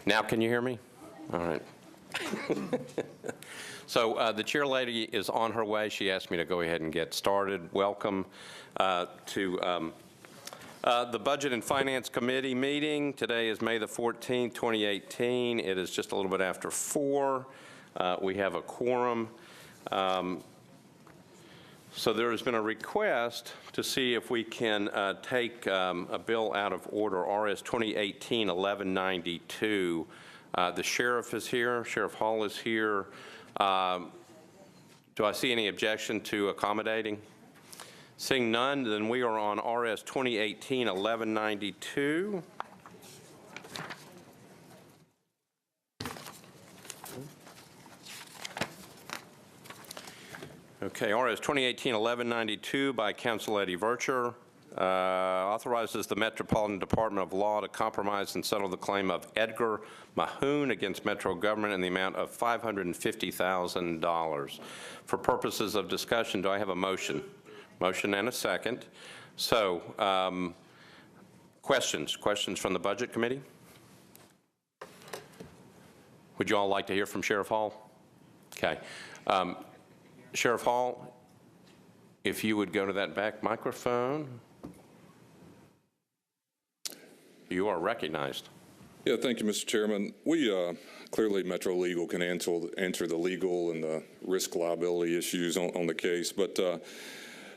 Now can you hear me? All right. So the chair lady is on her way. She asked me to go ahead and get started. Welcome to the Budget and Finance Committee meeting. Today is May the 14th, 2018. It is just a little bit after 4. We have a quorum. So there has been a request to see if we can take a bill out of order, RS 2018-1192. The sheriff is here. Sheriff Hall is here. Do I see any objection to accommodating? Seeing none, then we are on RS 2018-1192. Okay, RS 2018-1192 by Council Eddie Vercher authorizes the Metropolitan Department of Law to compromise and settle the claim of Edgar Mahoon against Metro government in the amount of $550,000. For purposes of discussion, do I have a motion? Motion and a second. So, questions from the Budget Committee? Would you all like to hear from Sheriff Hall? Okay. Sheriff Hall, if you would go to that back microphone. You are recognized. Yeah, thank you, Mr. Chairman. We clearly Metro Legal can answer the legal and the risk liability issues on the case, but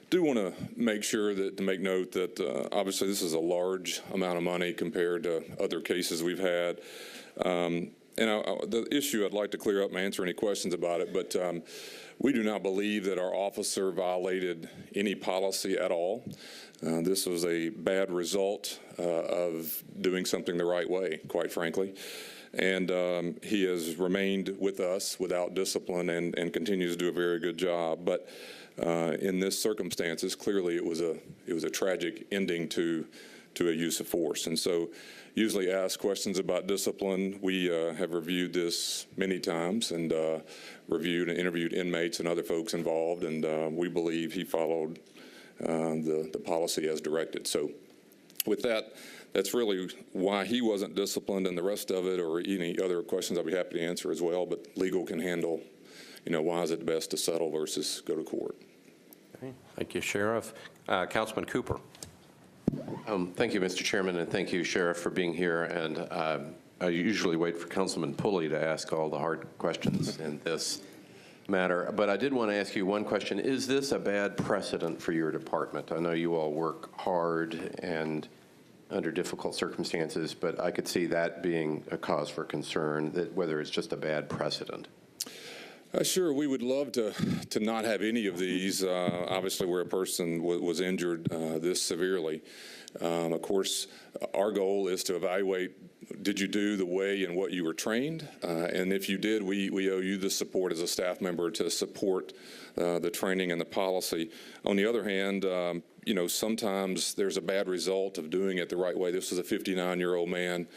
do want to make sure that to make note that obviously this is a large amount of money compared to other cases we've had. And the issue I'd like to clear up and answer any questions about it, but we do not believe that our officer violated any policy at all. This was a bad result of doing something the right way, quite frankly. And he has remained with us without discipline and continues to do a very good job. But in this circumstances, clearly it was a tragic ending to a use of force. And so usually ask questions about discipline. We have reviewed this many times and reviewed and interviewed inmates and other folks involved, and we believe he followed the policy as directed. So with that, that's really why he wasn't disciplined, and the rest of it or any other questions I'll be happy to answer as well, but legal can handle, why is it best to settle versus go to court. Okay. Thank you, Sheriff. Councilman Cooper. Thank you, Mr. Chairman, and thank you, Sheriff, for being here. And I usually wait for Councilman Pulley to ask all the hard questions in this matter. But I did want to ask you one question. Is this a bad precedent for your department? I know you all work hard and under difficult circumstances, but I could see that being a cause for concern, that whether it's just a bad precedent. Sure, we would love to not have any of these, obviously where a person was injured this severely. Of course, our goal is to evaluate, did you do the way and what you were trained? And if you did, we owe you the support as a staff member to support the training and the policy. On the other hand, sometimes there's a bad result of doing it the right way. This was a 59-year-old man.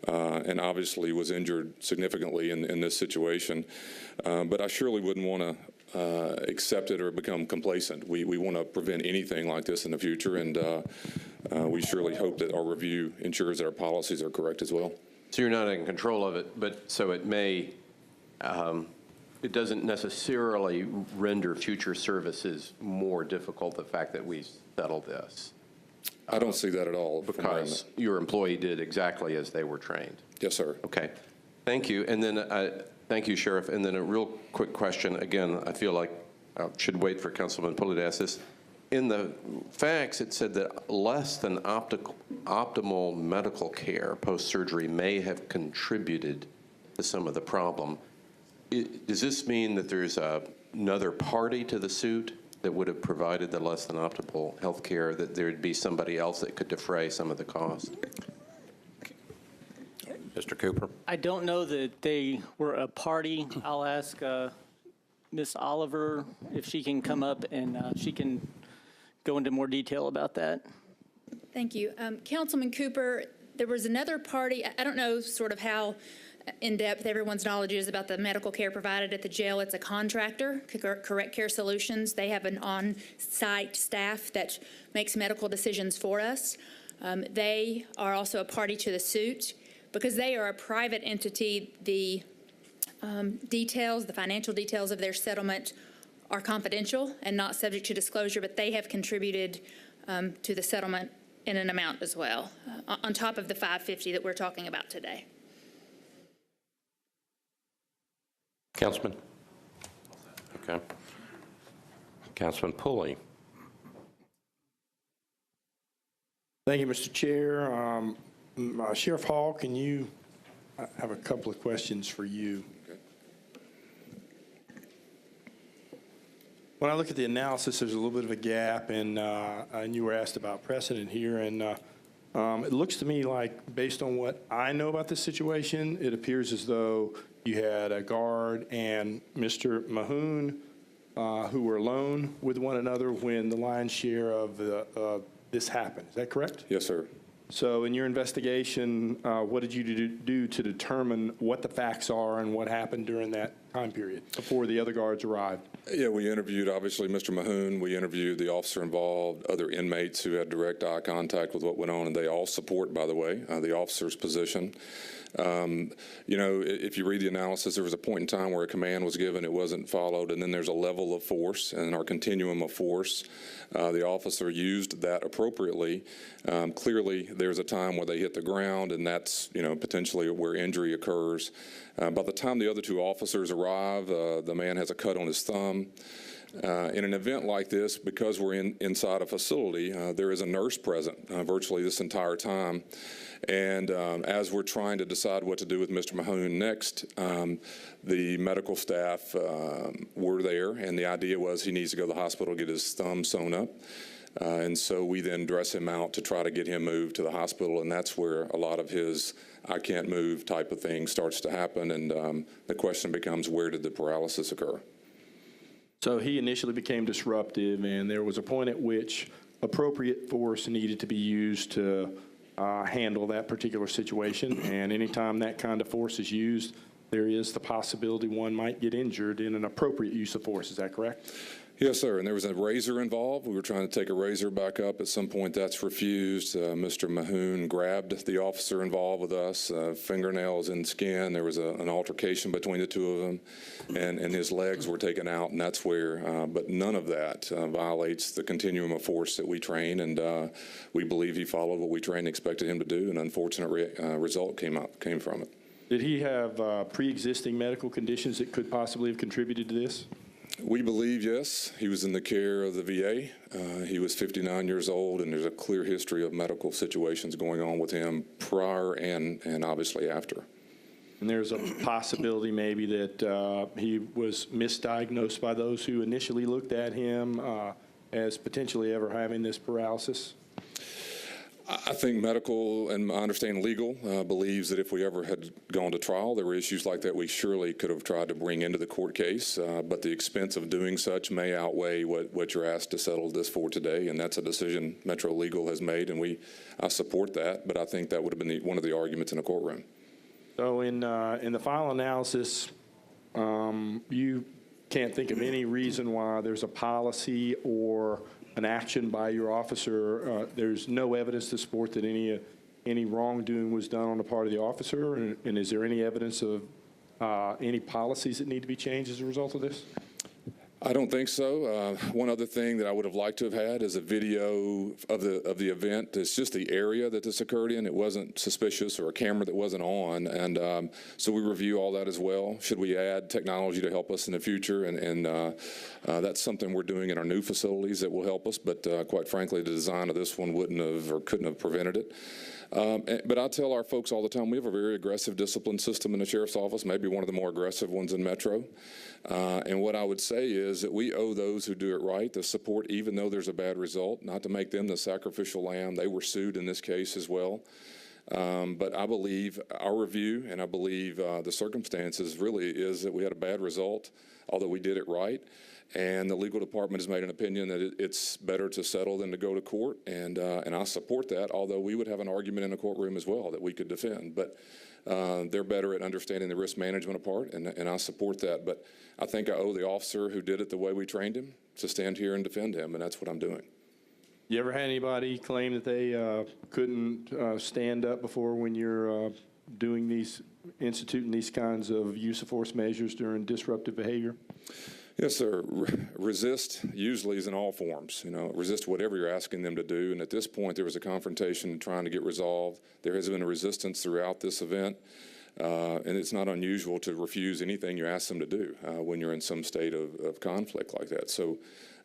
And obviously was injured significantly in this situation. But I surely wouldn't want to accept it or become complacent. We want to prevent anything like this in the future, and we surely hope that our review ensures that our policies are correct as well. So you're not in control of it, but so it may, it doesn't necessarily render future services more difficult, the fact that we settled this. I don't see that at all. Because your employee did exactly as they were trained. Yes, sir. Okay. Thank you. And then, thank you, Sheriff. And then a real quick question. Again, I feel like I should wait for Councilman Pulley to ask this. In the facts, it said that less than optimal medical care post-surgery may have contributed to some of the problem. Does this mean that there's another party to the suit that would have provided the less than optimal health care, that there would be somebody else that could defray some of the cost? Mr. Cooper. I don't know that they were a party. I'll ask Ms. Oliver if she can come up and she can go into more detail about that. Thank you. Councilman Cooper, there was another party. I don't know sort of how in-depth everyone's knowledge is about the medical care provided at the jail. It's a contractor, Correct Care Solutions. They have an on-site staff that makes medical decisions for us. They are also a party to the suit. because they are a private entity, the the financial details of their settlement are confidential and not subject to disclosure, but they have contributed to the settlement in an amount as well, on top of the $550 that we're talking about today. Councilman? Okay. Councilman Pulley? Thank you, Mr. Chair. Sheriff Hall, I have a couple of questions for you. When I look at the analysis, there's a little bit of a gap, and you were asked about precedent here, and it looks to me like, based on what I know about this situation, it appears as though you had a guard and Mr. Mahoon who were alone with one another when the lion's share of this happened. Is that correct? Yes, sir. So in your investigation, what did you do to determine what the facts are and what happened during that time period before the other guards arrived? Yeah, we interviewed, obviously, Mr. Mahoon. We interviewed the officer involved, other inmates who had direct eye contact with what went on, and they all support, by the way, the officer's position. You know, if you read the analysis, there was a point in time where a command was given, it wasn't followed, and then there's a level of force, and our continuum of force, the officer used that appropriately. Clearly, there's a time where they hit the ground, and that's, you know, potentially where injury occurs. By the time the other two officers arrive, the man has a cut on his thumb. In an event like this, because we're inside a facility, there is a nurse present virtually this entire time. And as we're trying to decide what to do with Mr. Mahoon next, the medical staff were there, and the idea was he needs to go to the hospital to get his thumb sewn up. And so we then dress him out to try to get him moved to the hospital, and that's where a lot of his I can't move type of thing starts to happen, and the question becomes, where did the paralysis occur? So he initially became disruptive, and there was a point at which appropriate force needed to be used to handle that particular situation. And anytime that kind of force is used, there is the possibility one might get injured in an appropriate use of force. Is that correct? Yes, sir. And there was a razor involved. We were trying to take a razor back up. At some point, that's refused. Mr. Mahoon grabbed the officer involved with us, fingernails and skin. There was an altercation between the two of them, and his legs were taken out, and that's where, but none of that violates the continuum of force that we train, and we believe he followed what we trained and expected him to do. An unfortunate result came from it. Did he have pre-existing medical conditions that could possibly have contributed to this? We believe, yes. He was in the care of the VA. He was 59 years old, and there's a clear history of medical situations going on with him prior and obviously after. And there's a possibility maybe that he was misdiagnosed by those who initially looked at him as potentially ever having this paralysis? I think medical, and I understand legal, believes that if we ever had gone to trial, there were issues like that we surely could have tried to bring into the court case, but the expense of doing such may outweigh what you're asked to settle this for today, and that's a decision Metro Legal has made, and I support that, but I think that would have been one of the arguments in a courtroom. So in the final analysis, you can't think of any reason why there's a policy or an action by your officer. There's no evidence to support that any wrongdoing was done on the part of the officer, and is there any evidence of any policies that need to be changed as a result of this? I don't think so. One other thing that I would have liked to have had is a video of the event. It's just the area that this occurred in. It wasn't suspicious, or a camera that wasn't on, and so we review all that as well. Should we add technology to help us in the future? And that's something we're doing in our new facilities that will help us, but quite frankly, the design of this one wouldn't have or couldn't have prevented it. But I tell our folks all the time, we have a very aggressive discipline system in the Sheriff's Office, maybe one of the more aggressive ones in Metro. And what I would say is that we owe those who do it right the support, even though there's a bad result, not to make them the sacrificial lamb. They were sued in this case as well. But I believe our review, and I believe the circumstances really is that we had a bad result, although we did it right. And the legal department has made an opinion that it's better to settle than to go to court, and I support that, although we would have an argument in a courtroom as well that we could defend. But they're better at understanding the risk management part, and I support that. But I think I owe the officer who did it the way we trained him to stand here and defend him, and that's what I'm doing. You ever had anybody claim that they couldn't stand up before when you're instituting these kinds of use of force measures during disruptive behavior? Yes, sir. Resist usually is in all forms. Resist whatever you're asking them to do. And at this point, there was a confrontation trying to get resolved. There has been a resistance throughout this event. And it's not unusual to refuse anything you ask them to do when you're in some state of conflict like that. So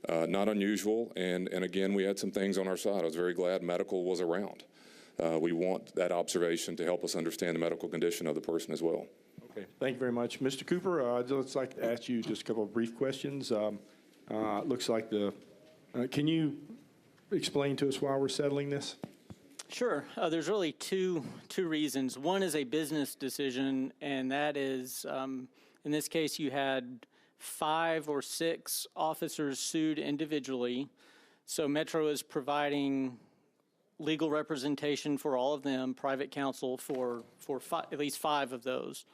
not unusual. And again, we had some things on our side. I was very glad medical was around. We want that observation to help us understand the medical condition of the person as well. Okay, thank you very much. Mr. Cooper, I'd just like to ask you just a couple of brief questions. Looks like can you explain to us why we're settling this? Sure. There's really two reasons. One is a business decision, and that is, in this case, you had 5 or 6 officers sued individually. So Metro is providing legal representation for all of them, private counsel for at least 5 of those.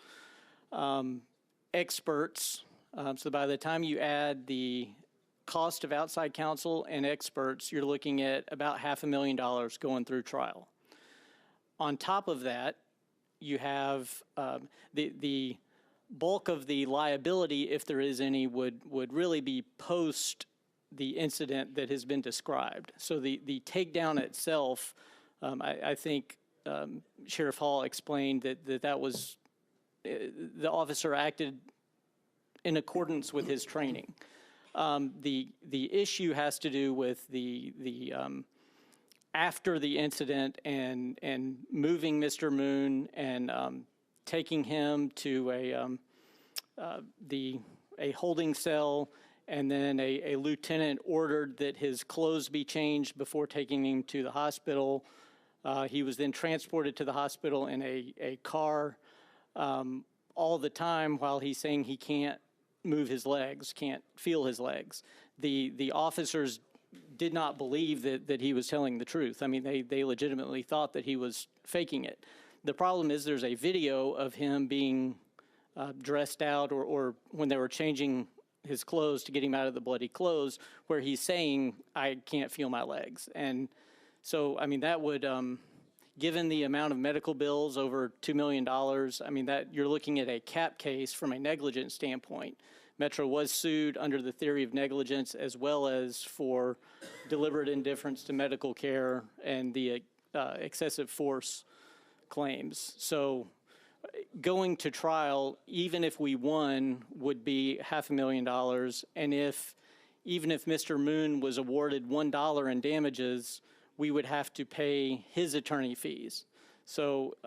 Experts, so by the time you add the cost of outside counsel and experts, you're looking at about $500,000 going through trial. On top of that, you have the bulk of the liability, if there is any, would really be post the incident that has been described. So the takedown itself, I think Sheriff Hall explained that was, the officer acted in accordance with his training. The issue has to do with the after the incident and moving Mr. Moon and taking him to a holding cell, and then a lieutenant ordered that his clothes be changed before taking him to the hospital. He was then transported to the hospital in a car all the time while he's saying he can't move his legs, can't feel his legs. The officers did not believe that he was telling the truth. I mean, they legitimately thought that he was faking it. The problem is there's a video of him being dressed out or when they were changing his clothes to get him out of the bloody clothes where he's saying, I can't feel my legs. And so, I mean, that would, given the amount of medical bills, over $2 million, I mean, that you're looking at a cap case from a negligence standpoint. Metro was sued under the theory of negligence as well as for deliberate indifference to medical care and the excessive force claims. So going to trial, even if we won, would be $500,000. And even if Mr. Moon was awarded $1 in damages, we would have to pay his attorney fees. So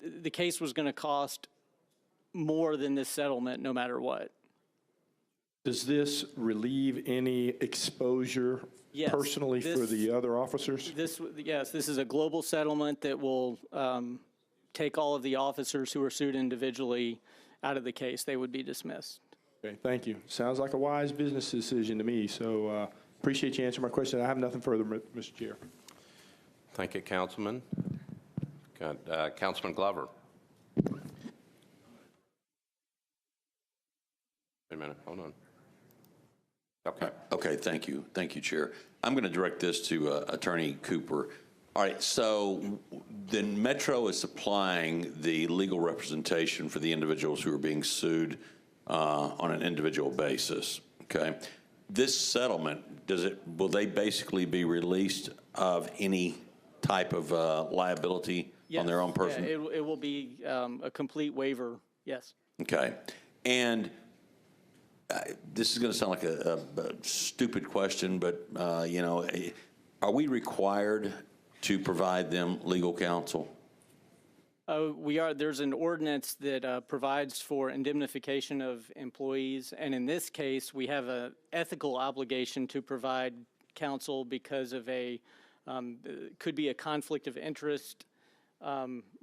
the case was going to cost more than this settlement no matter what. Does this relieve any exposure personally for the other officers? Yes, this is a global settlement that will take all of the officers who are sued individually out of the case. They would be dismissed. Okay, thank you. Sounds like a wise business decision to me, so appreciate you answering my question. I have nothing further, Mr. Chair. Thank you, Councilman. Got Councilman Glover. Wait a minute, hold on. Okay. Okay, thank you. Thank you, Chair. I'm going to direct this to Attorney Cooper. All right, so then Metro is supplying the legal representation for the individuals who are being sued on an individual basis, okay? This settlement, will they basically be released of any type of liability on their own person? Yeah, it will be a complete waiver, yes. Okay. And this is going to sound like a stupid question, but, you know, are we required to provide them legal counsel? We are. There's an ordinance that provides for indemnification of employees, and in this case, we have an ethical obligation to provide counsel because of could be a conflict of interest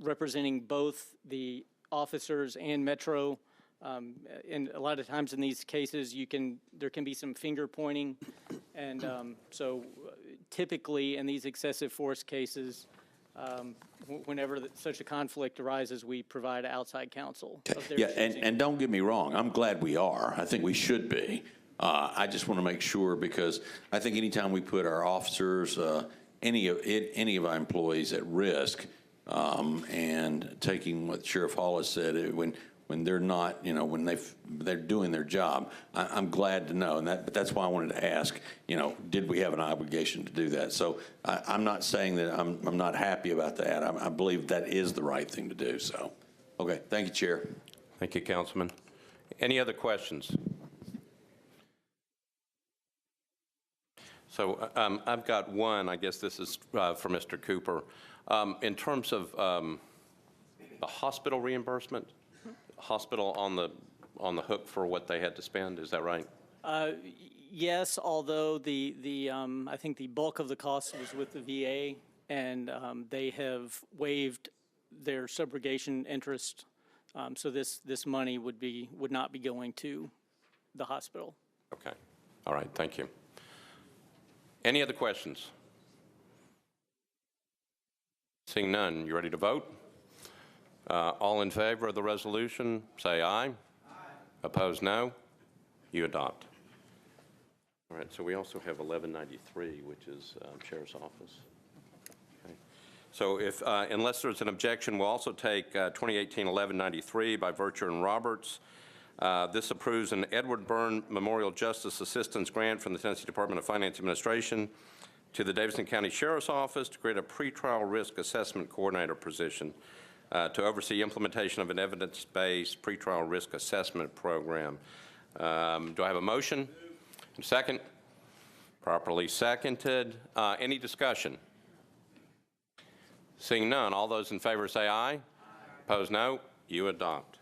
representing both the officers and Metro. And a lot of times in these cases, there can be some finger pointing, and so typically in these excessive force cases, whenever such a conflict arises, we provide outside counsel. Yeah, and don't get me wrong, I'm glad we are. I think we should be. I just want to make sure, because I think anytime we put our officers, any of our employees at risk, and taking what Sheriff Hall has said, when they're not, when they're doing their job, I'm glad to know, but that's why I wanted to ask, did we have an obligation to do that? So I'm not saying that I'm not happy about that. I believe that is the right thing to do. So, okay, thank you, Chair. Thank you, Councilman. Any other questions? So I've got one. I guess this is for Mr. Cooper. In terms of the hospital reimbursement, hospital on the hook for what they had to spend, is that right? Yes, although I think the bulk of the cost was with the VA, and they have waived their subrogation interest, so this money would not be going to the hospital. Okay. All right. Thank you. Any other questions? Seeing none, you ready to vote? All in favor of the resolution, say aye. Aye. Opposed, no. You adopt. All right, so we also have 1193, which is Sheriff's Office. Okay. So if, unless there's an objection, we'll also take 2018-1193 by Vircher and Roberts. This approves an Edward Byrne Memorial Justice Assistance Grant from the Tennessee Department of Finance Administration to the Davidson County Sheriff's Office to create a pretrial risk assessment coordinator position to oversee implementation of an evidence-based pretrial risk assessment program. Do I have a motion? Second? Properly seconded. Any discussion? Seeing none, all those in favor say aye. Aye. Opposed, no. You adopt.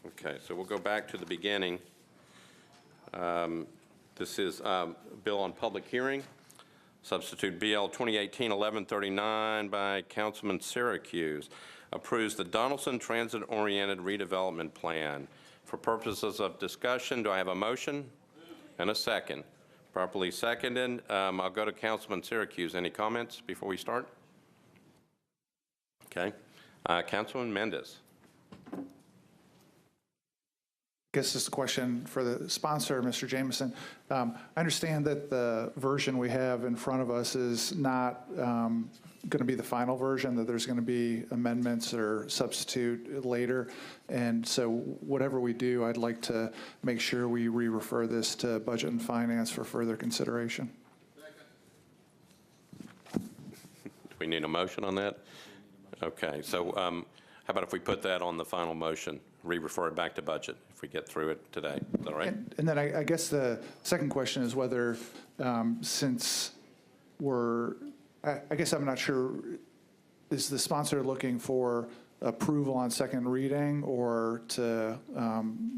Okay, so we'll go back to the beginning. This is bill on public hearing. Substitute BL 2018-1139 by Councilman Syracuse. Approves the Donaldson Transit-Oriented Redevelopment Plan. For purposes of discussion, do I have a motion? And a second. Properly seconded. I'll go to Councilman Syracuse. Any comments before we start? Okay. Councilman Mendez. I guess this is a question for the sponsor, Mr. Jameson. I understand that the version we have in front of us is not going to be the final version, that there's going to be amendments or substitute later. And so whatever we do, I'd like to make sure we re-refer this to Budget and Finance for further consideration. Do we need a motion on that? Okay, so how about if we put that on the final motion, re-refer it back to Budget if we get through it today? Is that right? And then I guess the second question is whether, since I guess I'm not sure, is the sponsor looking for approval on second reading or to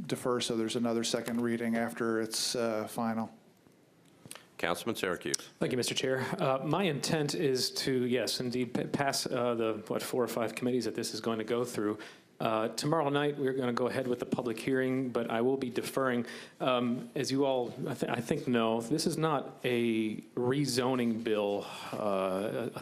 defer so there's another second reading after it's final? Councilman Syracuse. Thank you, Mr. Chair. My intent is to, yes, indeed, pass the 4 or 5 committees that this is going to go through. Tomorrow night, we're going to go ahead with the public hearing, but I will be deferring. As you all, I think know, this is not a rezoning bill,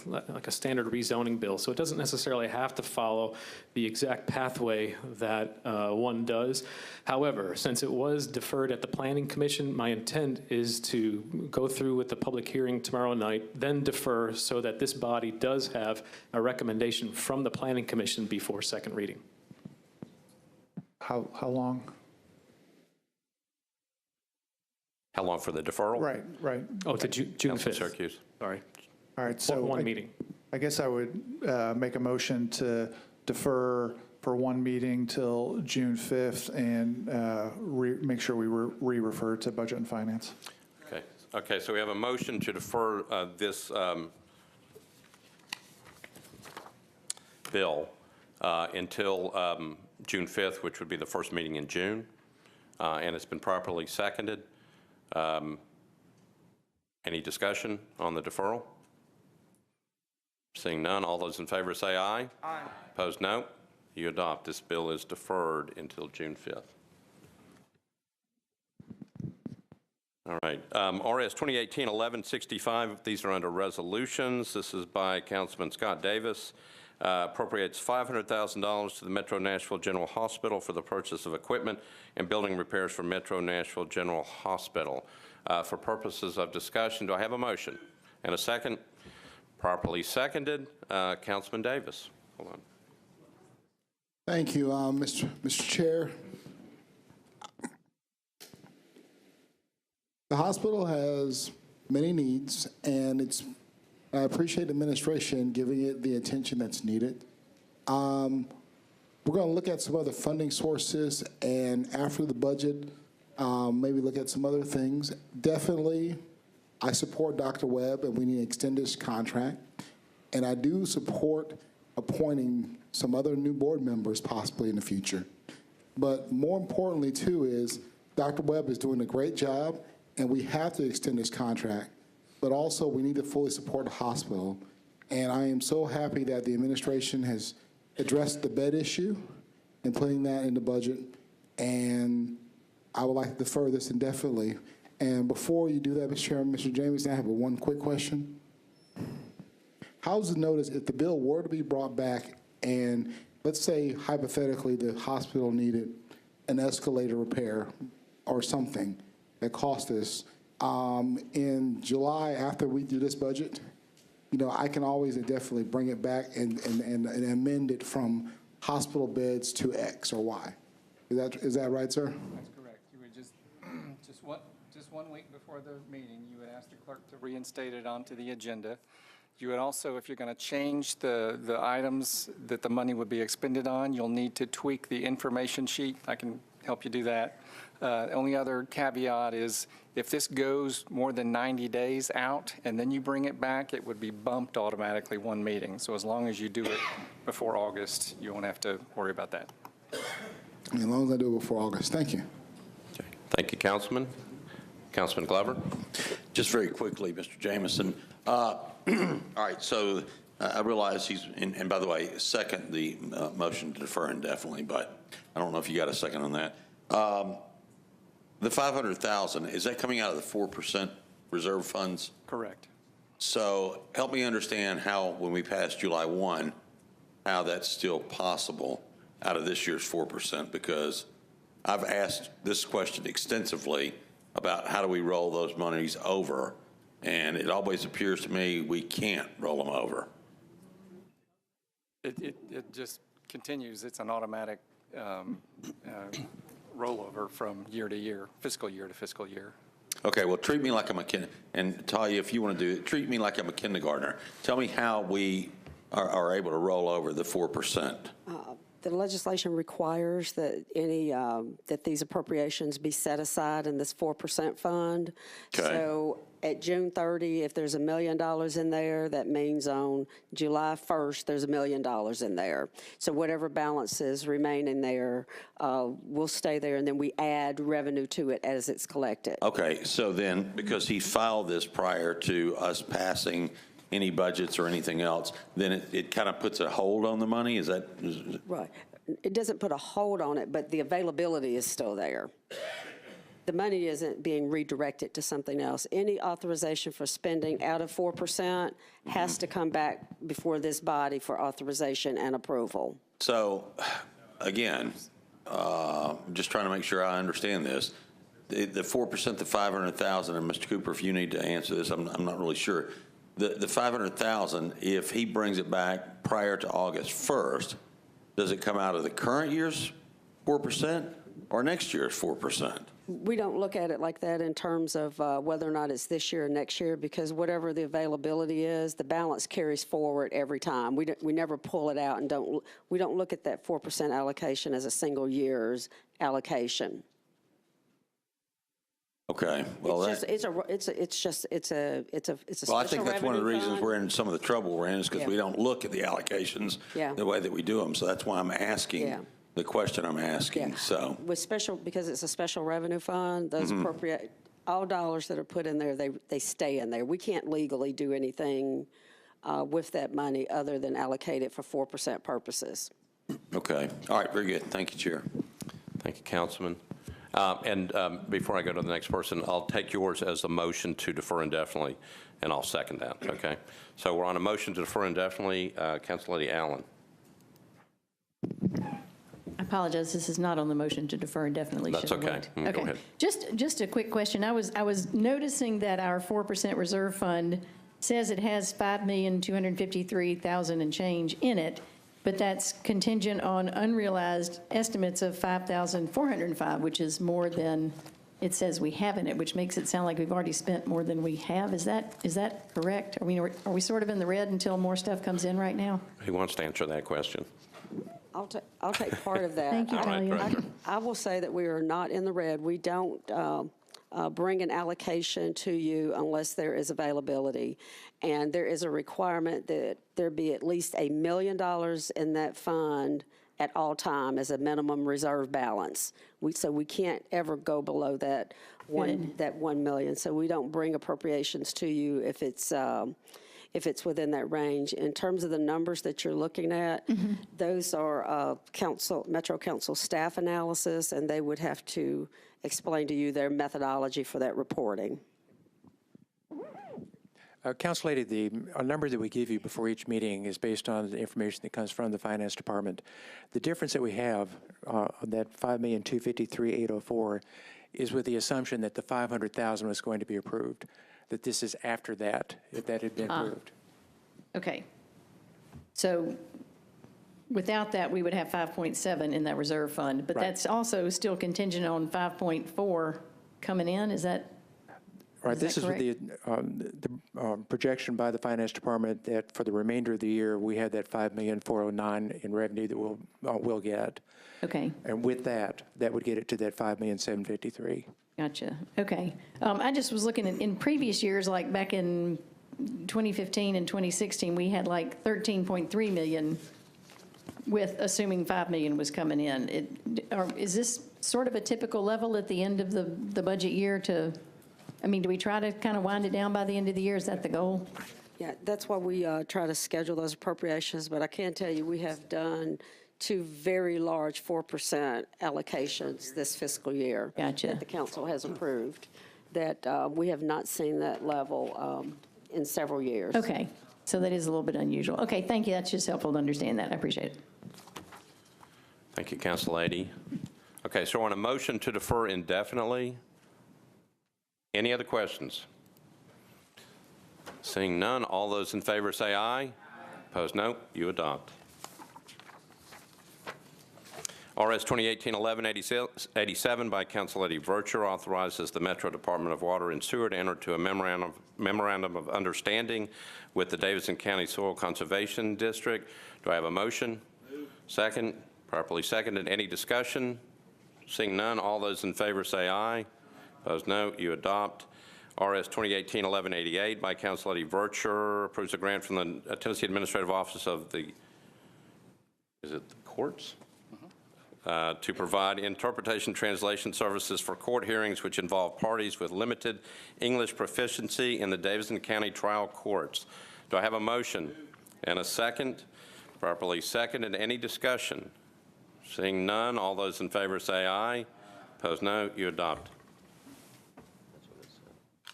like a standard rezoning bill, so it doesn't necessarily have to follow the exact pathway that one does. However, since it was deferred at the Planning Commission, my intent is to go through with the public hearing tomorrow night, then defer so that this body does have a recommendation from the Planning Commission before second reading. How long? How long for the deferral? Right. Oh, to June Councilman 5th. Syracuse. Sorry. All right, so One meeting. I guess I would make a motion to defer for one meeting till June 5th and make sure we re-refer to Budget and Finance. Okay, so we have a motion to defer this bill until June 5th, which would be the first meeting in June, and it's been properly seconded. Any discussion on the deferral? Seeing none, all those in favor say aye. Aye. Opposed, no. You adopt. This bill is deferred until June 5th. All right. RS 2018-1165, these are under resolutions. This is by Councilman Scott Davis. Appropriates $500,000 to the Metro Nashville General Hospital for the purchase of equipment and building repairs for Metro Nashville General Hospital. For purposes of discussion, do I have a motion? And a second? Properly seconded. Councilman Davis. hold on. Thank you, Mr. Chair. The hospital has many needs, and I appreciate the administration giving it the attention that's needed. We're going to look at some other funding sources, and after the budget, maybe look at some other things. Definitely, I support Dr. Webb, and we need to extend this contract. And I do support appointing some other new board members possibly in the future. But more importantly, too, is Dr. Webb is doing a great job, and we have to extend this contract. But also, we need to fully support the hospital. And I am so happy that the administration has addressed the bed issue and putting that in the budget. And I would like to defer this indefinitely. And before you do that, Mr. Chairman, Mr. Jameson, I have one quick question. How's the notice if the bill were to be brought back and let's say hypothetically the hospital needed an escalator repair or something that cost us in July after we do this budget? You know, I can always definitely bring it back and amend it from hospital beds to X or Y. Is that right, sir? That's correct. You would just 1 week before the meeting, you would ask the clerk to reinstate it onto the agenda. You would also, if you're going to change the items that the money would be expended on, you'll need to tweak the information sheet. I can help you do that. The only other caveat is if this goes more than 90 days out and then you bring it back, it would be bumped automatically one meeting. So as long as you do it before August, you won't have to worry about that. As long as I do it before August. Thank you. Okay. Thank you, Councilman. Councilman Glover. Just very quickly, Mr. Jameson. All right, so I realize and by the way, second the motion to defer indefinitely, but I don't know if you got a second on that. The $500,000, is that coming out of the 4% reserve funds? Correct. So help me understand how, when we pass July 1, how that's still possible out of this year's 4%, because I've asked this question extensively about how do we roll those monies over, and it always appears to me we can't roll them over. It just continues. It's an automatic rollover from year to year, fiscal year to fiscal year. Okay, well, treat me like I'm a kid, and Talia, if you want to do it, treat me like I'm a kindergartner. Tell me how we are able to roll over the 4%. The legislation requires that that these appropriations be set aside in this 4% fund. Okay. So at June 30, if there's $1 million in there, that means on July 1st, there's $1 million in there. So whatever balances remain in there will stay there, and then we add revenue to it as it's collected. Okay, so then, because he filed this prior to us passing any budgets or anything else, then it kind of puts a hold on the money? Is that? Right. It doesn't put a hold on it, but the availability is still there. The money isn't being redirected to something else. Any authorization for spending out of 4% has to come back before this body for authorization and approval. So, again, I'm just trying to make sure I understand this. The 4%, the $500,000, and Mr. Cooper, if you need to answer this, I'm not really sure. The $500,000, if he brings it back prior to August 1st, does it come out of the current year's 4% or next year's 4%? We don't look at it like that in terms of whether or not it's this year or next year, because whatever the availability is, the balance carries forward every time. We never pull it out, and we don't look at that 4% allocation as a single year's allocation. Okay, well, it's a well, I think that's one of the reasons we're in some of the trouble we're in, is because we don't look at the allocations the way that we do them. So that's why I'm asking the question I'm asking. So with because it's a special revenue fund, those appropriate all dollars that are put in there, they stay in there. We can't legally do anything with that money other than allocate it for 4% purposes. Okay, all right, very good. Thank you, Chair. Thank you, Councilman. Before I go to the next person, I'll take yours as the motion to defer indefinitely, and I'll second that, okay? So we're on a motion to defer indefinitely. Council Lady Allen. I apologize, this is not on the motion to defer indefinitely. That's okay. Okay. Go ahead. Just a quick question. I was noticing that our 4% reserve fund says it has $5,253,000 and change in it, But that's contingent on unrealized estimates of 5,405, which is more than it says we have in it, which makes it sound like we've already spent more than we have. Is that correct? Are we sort of in the red until more stuff comes in right now? Who wants to answer that question? I'll take part of that. Thank you, All right, Talia. Director. I will say that we are not in the red. We don't bring an allocation to you unless there is availability. And there is a requirement that there be at least $1 million in that fund at all time as a minimum reserve balance. So we can't ever go below that $1 million. So we don't bring appropriations to you if it's within that range. In terms of the numbers that you're looking at, those are Metro Council staff analysis, and they would have to explain to you their methodology for that reporting. Council Lady, the number that we give you before each meeting is based on the information that comes from the Finance Department. The difference that we have, that $5,253,804, is with the assumption that the $500,000 was going to be approved, that this is after that, if that had been approved. Okay. So without that, we would have 5.7 in that reserve fund, but Right. that's also still contingent on 5.4 coming in, is that? Right, this is with correct? the projection by the Finance Department that for the remainder of the year, we have that $5,409,000 in revenue that we'll get. Okay, And with that would get it to that $5,753,000. gotcha. Okay. I just was looking in previous years, like back in 2015 and 2016, we had like 13.3 million with assuming 5 million was coming in. Is this sort of a typical level at the end of the budget year do we try to kind of wind it down by the end of the year? Is that the goal? Yeah, that's why we try to schedule those appropriations, but I can tell you we have done 2 very large 4% allocations this fiscal year. Gotcha. That the council has approved, that we have not seen that level in several years. Okay, so that is a little bit unusual. Okay, thank you. That's just helpful to understand that. I appreciate it. Thank you, Council Lady. Okay, so on a motion to defer indefinitely, any other questions? Seeing none, all those in favor say aye. Opposed, no. You adopt. RS 2018-1187 by Council Lady Vercher authorizes the Metro Department of Water and Sewer to enter into a memorandum of understanding with the Davidson County Soil Conservation District. Do I have a motion? Move. Second. Properly seconded. Any discussion? Seeing none, all those in favor say aye. Opposed, no. You adopt. RS 2018-1188 by Council Lady Vercher approves a grant from the Tennessee Administrative Office of the, is it the courts? To provide interpretation translation services for court hearings which involve parties with limited English proficiency in the Davidson County trial courts. Do I have a motion and a second? Properly seconded. Any discussion? Seeing none, all those in favor say aye. Opposed, no. You adopt.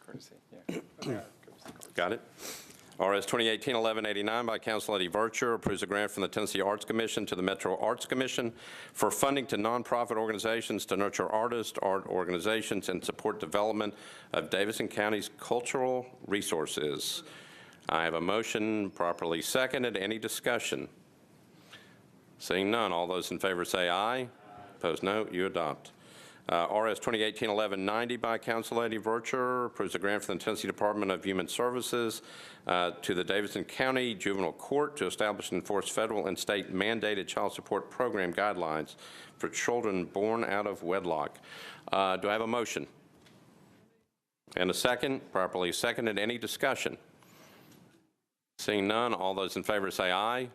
Courtesy, yeah. Got it? RS 2018-1189 by Council Lady Vercher approves a grant from the Tennessee Arts Commission to the Metro Arts Commission for funding to nonprofit organizations to nurture artists, art organizations, and support development of Davidson County's cultural resources. I have a motion properly seconded. Any discussion? Seeing none, all those in favor say aye. Opposed, no. You adopt. RS 2018-1190 by Council Lady Vercher approves a grant from the Tennessee Department of Human Services to the Davidson County Juvenile Court to establish and enforce federal and state mandated child support program guidelines for children born out of wedlock. Do I have a motion? And a second? Properly seconded. Any discussion? Seeing none, all those in favor say aye.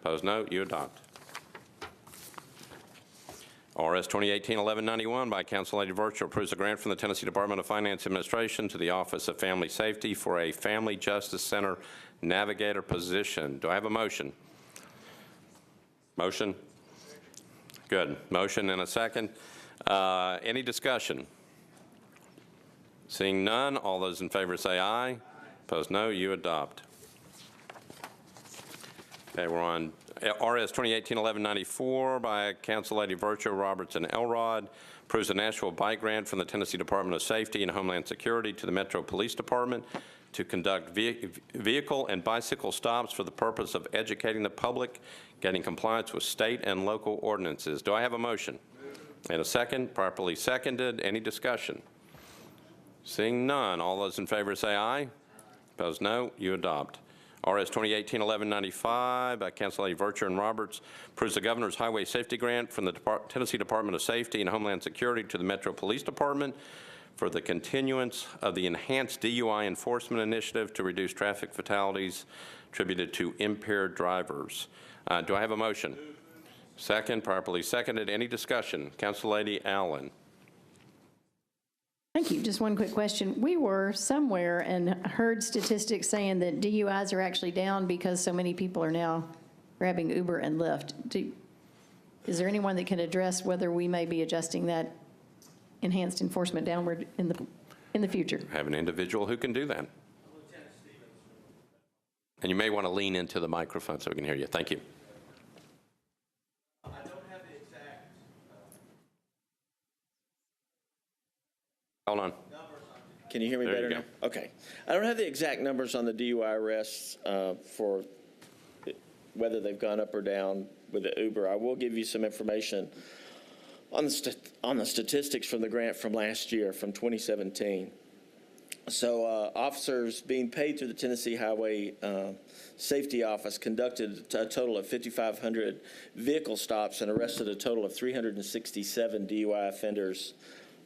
Opposed, no. You adopt. RS 2018-1191 by Council Lady Vercher approves a grant from the Tennessee Department of Finance Administration to the Office of Family Safety for a Family Justice Center navigator position. Do I have a motion? Motion? Good. Motion and a second. Any discussion? Seeing none, all those in favor say aye. Opposed, no. You adopt. Okay, we're on RS 2018-1194 by Council Lady Vercher, Roberts, and Elrod approves a Nashville bike grant from the Tennessee Department of Safety and Homeland Security to the Metro Police Department to conduct vehicle and bicycle stops for the purpose of educating the public, getting compliance with state and local ordinances. Do I have a motion? And a second, properly seconded. Any discussion? Seeing none, all those in favor say aye. Opposed, no. You adopt. RS 2018-1195 by Council Lady Vircher and Roberts approves the Governor's Highway Safety Grant from the Tennessee Department of Safety and Homeland Security to the Metro Police Department for the continuance of the Enhanced DUI Enforcement Initiative to reduce traffic fatalities attributed to impaired drivers. Do I have a motion? Second, properly seconded. Any discussion? Council Lady Allen. Thank you. Just one quick question. We were somewhere and heard statistics saying that DUIs are actually down because so many people are now grabbing Uber and Lyft. Is there anyone that can address whether we may be adjusting that enhanced enforcement downward in the future? Have an individual who can do that. And you may want to lean into the microphone so we can hear you. Thank you. Hold on. Can you hear me There better you now? go. Okay. I don't have the exact numbers on the DUI arrests for whether they've gone up or down with the Uber. I will give you some information on the statistics from the grant from last year, from 2017. So officers being paid through the Tennessee Highway Safety Office conducted a total of 5,500 vehicle stops and arrested a total of 367 DUI offenders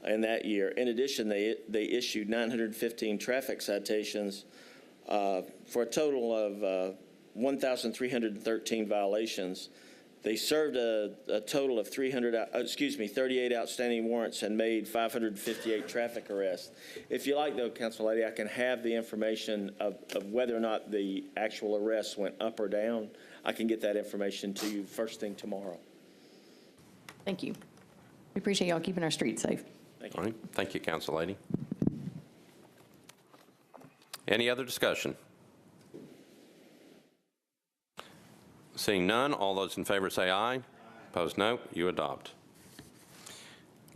in that year. In addition, they issued 915 traffic citations for a total of 1,313 violations. They served a total of 38 outstanding warrants and made 558 traffic arrests. If you like, though, Council Lady, I can have the information of whether or not the actual arrests went up or down. I can get that information to you first thing tomorrow. Thank you. We appreciate y'all keeping our streets safe. All right. Thank you, Council Lady. Any other discussion? Seeing none, all those in favor say aye. Opposed, no. You adopt.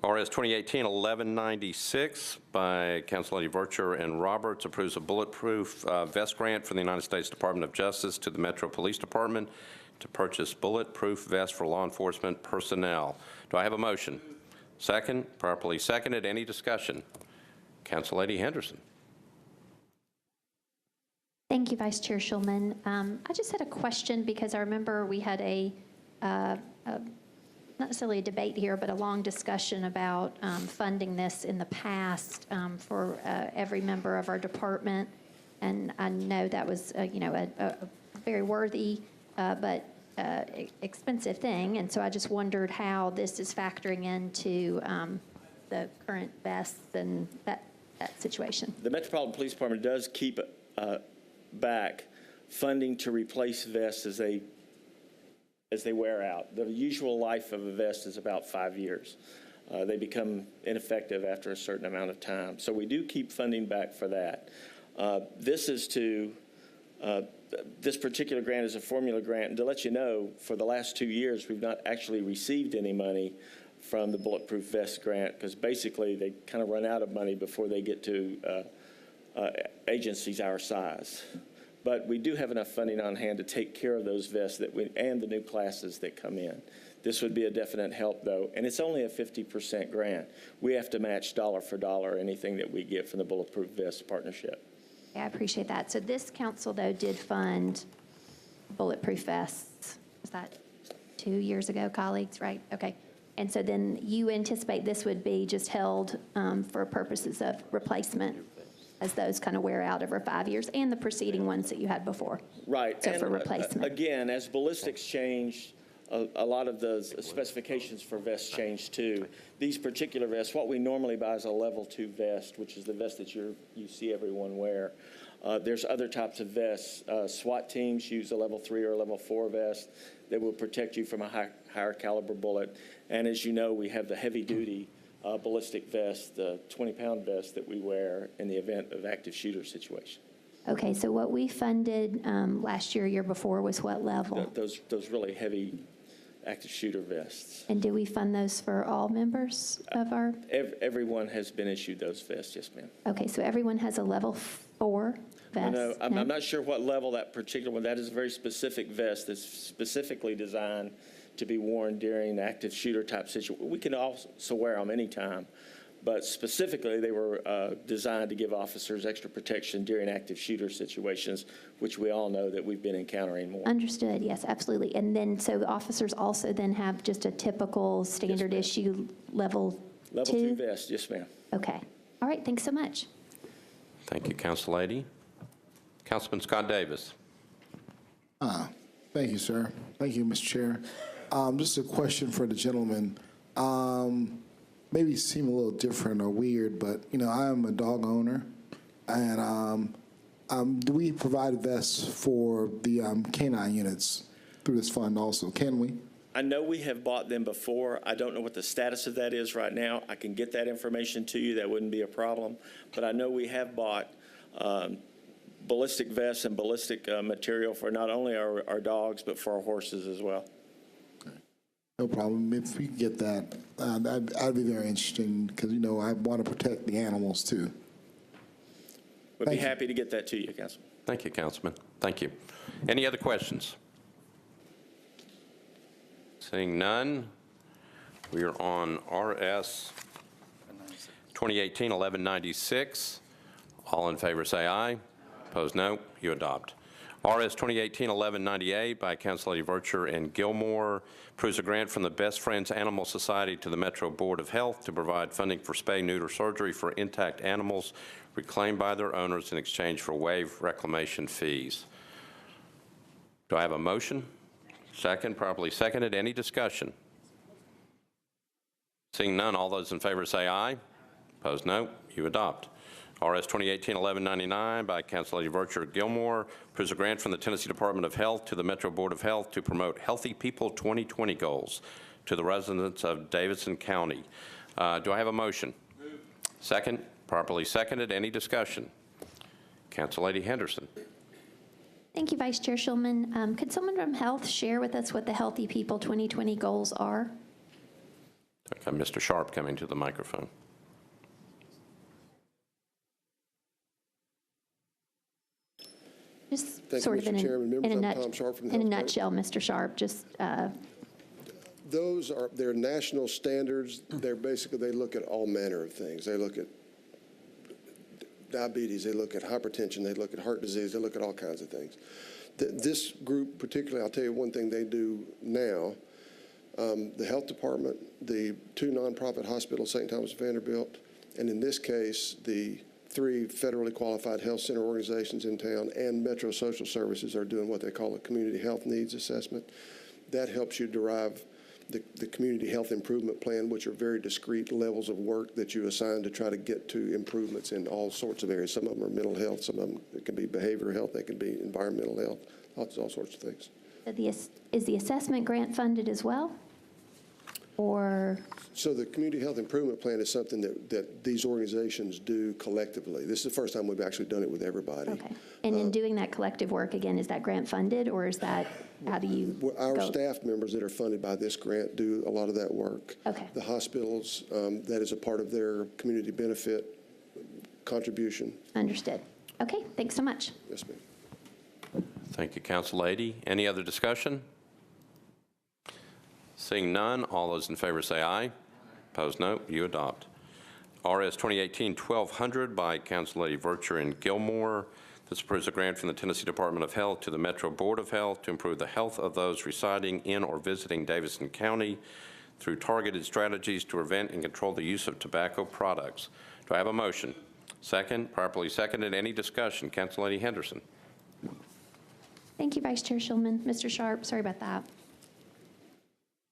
RS 2018-1196 by Council Lady Vircher and Roberts approves a bulletproof vest grant from the United States Department of Justice to the Metro Police Department to purchase bulletproof vests for law enforcement personnel. Do I have a motion? Second, properly seconded. Any discussion? Council Lady Henderson. Thank you, Vice Chair Schulman. I just had a question because I remember we had not necessarily a debate here, but a long discussion about funding this in the past for every member of our department. And I know that was, a very worthy but expensive thing. And so I just wondered how this is factoring into the current vests and that situation. The Metropolitan Police Department does keep back funding to replace vests as they wear out. The usual life of a vest is about 5 years. They become ineffective after a certain amount of time. So we do keep funding back for that. This particular grant is a formula grant. And to let you know, for the last 2 years, we've not actually received any money from the Bulletproof Vest grant because basically they kind of run out of money before they get to agencies our size. But we do have enough funding on hand to take care of those vests and the new classes that come in. This would be a definite help, though, and it's only a 50% grant. We have to match dollar for dollar anything that we get from the Bulletproof Vest partnership. Yeah, I appreciate that. So this council, though, did fund bulletproof vests. Was that 2 years ago, colleagues, right? Okay. And so then you anticipate this would be just held for purposes of replacement as those kind of wear out over 5 years and the preceding ones that you had before. Right. So for replacement. Again, as ballistics change, a lot of the specifications for vests change too. These particular vests, what we normally buy is a level 2 vest, which is the vest that you see everyone wear. There's other types of vests. SWAT teams use a level 3 or a level 4 vest that will protect you from a higher caliber bullet. And as you know, we have the heavy duty ballistic vest, the 20-pound vest that we wear in the event of active shooter situation. Okay, so what we funded last year before was what level? Those really heavy active shooter vests. And do we fund those for all members of our? Everyone has been issued those vests, yes, ma'am. Okay, so everyone has a level 4 vest? No, I'm not sure what level that particular one, that is a very specific vest that's specifically designed to be worn during active shooter type situation. We can also wear them anytime, but specifically they were designed to give officers extra protection during active shooter situations, which we all know that we've been encountering more. Understood, yes, absolutely. And then, so the officers also then have just a typical standard issue level 2? Level 2 vest, yes, ma'am. Okay. All right, thanks so much. Thank you, Council Lady. Councilman Scott Davis. Thank you, sir. Thank you, Mr. Chair. Just a question for the gentleman. Maybe seem a little different or weird, but, you know, I am a dog owner, and do we provide vests for the canine units through this fund also? Can we? I know we have bought them before. I don't know what the status of that is right now. I can get that information to you. That wouldn't be a problem. But I know we have bought ballistic vests and ballistic material for not only our dogs, but for our horses as well. No problem. If we get that, that'd be very interesting because, you know, I want to protect the animals too. We'd be happy to get that to you, Councilman. Thank you, Councilman. Thank you. Any other questions? Seeing none, we are on RS 2018-1196. All in favor say aye. Opposed, no. You adopt. RS 2018-1198 by Council Lady Vercher and Gilmore approves a grant from the Best Friends Animal Society to the Metro Board of Health to provide funding for spay-neuter surgery for intact animals reclaimed by their owners in exchange for waived reclamation fees. Do I have a motion? Second, properly seconded. Any discussion? Seeing none, all those in favor say aye. Opposed, no. You adopt. RS 2018-1199 by Council Lady Vercher Gilmore approves a grant from the Tennessee Department of Health to the Metro Board of Health to promote Healthy People 2020 goals to the residents of Davidson County. Do I have a motion? Move. Second, properly seconded. Any discussion? Council Lady Henderson. Thank you, Vice Chair Shulman. Could someone from Health share with us what the Healthy People 2020 goals are? Okay, Mr. Sharp coming to the microphone. Just Thank sort you, of Mr. Chairman. Members, I'm Tom Sharp from the in a Health nutshell, Mr. Sharp, just Those are, they're national standards. They're basically, they look at all manner of things. They look at diabetes, they look at hypertension, they look at heart disease, they look at all kinds of things. This group particularly, I'll tell you one thing they do now, the health department, the 2 nonprofit hospitals, St. Thomas and Vanderbilt, and in this case, the 3 federally qualified health center organizations in town and Metro Social Services are doing what they call a community health needs assessment. That helps you derive the community health improvement plan, which are very discrete levels of work that you assign to try to get to improvements in all sorts of areas. Some of them are mental health, some of them it can be behavioral health, they can be environmental health, all sorts of things. is the assessment grant funded as well? Or? So the community health improvement plan is something that these organizations do collectively. This is the first time we've actually done it with everybody. Okay. And in doing that collective work, again, is that grant funded, or is that, how do you Our go? staff members that are funded by this grant do a lot of that work. Okay. The hospitals, that is a part of their community benefit contribution. Understood. Okay, thanks so much. Yes, ma'am. Thank you, Council Lady. Any other discussion? Seeing none, all those in favor say aye. Opposed, no. You adopt. RS 2018-1200 by Council Lady Vercher and Gilmore. This approves a grant from the Tennessee Department of Health to the Metro Board of Health to improve the health of those residing in or visiting Davidson County through targeted strategies to prevent and control the use of tobacco products. Do I have a motion? Second, properly seconded. Any discussion? Council Lady Henderson. Thank you, Vice Chair Shulman. Mr. Sharp, sorry about that.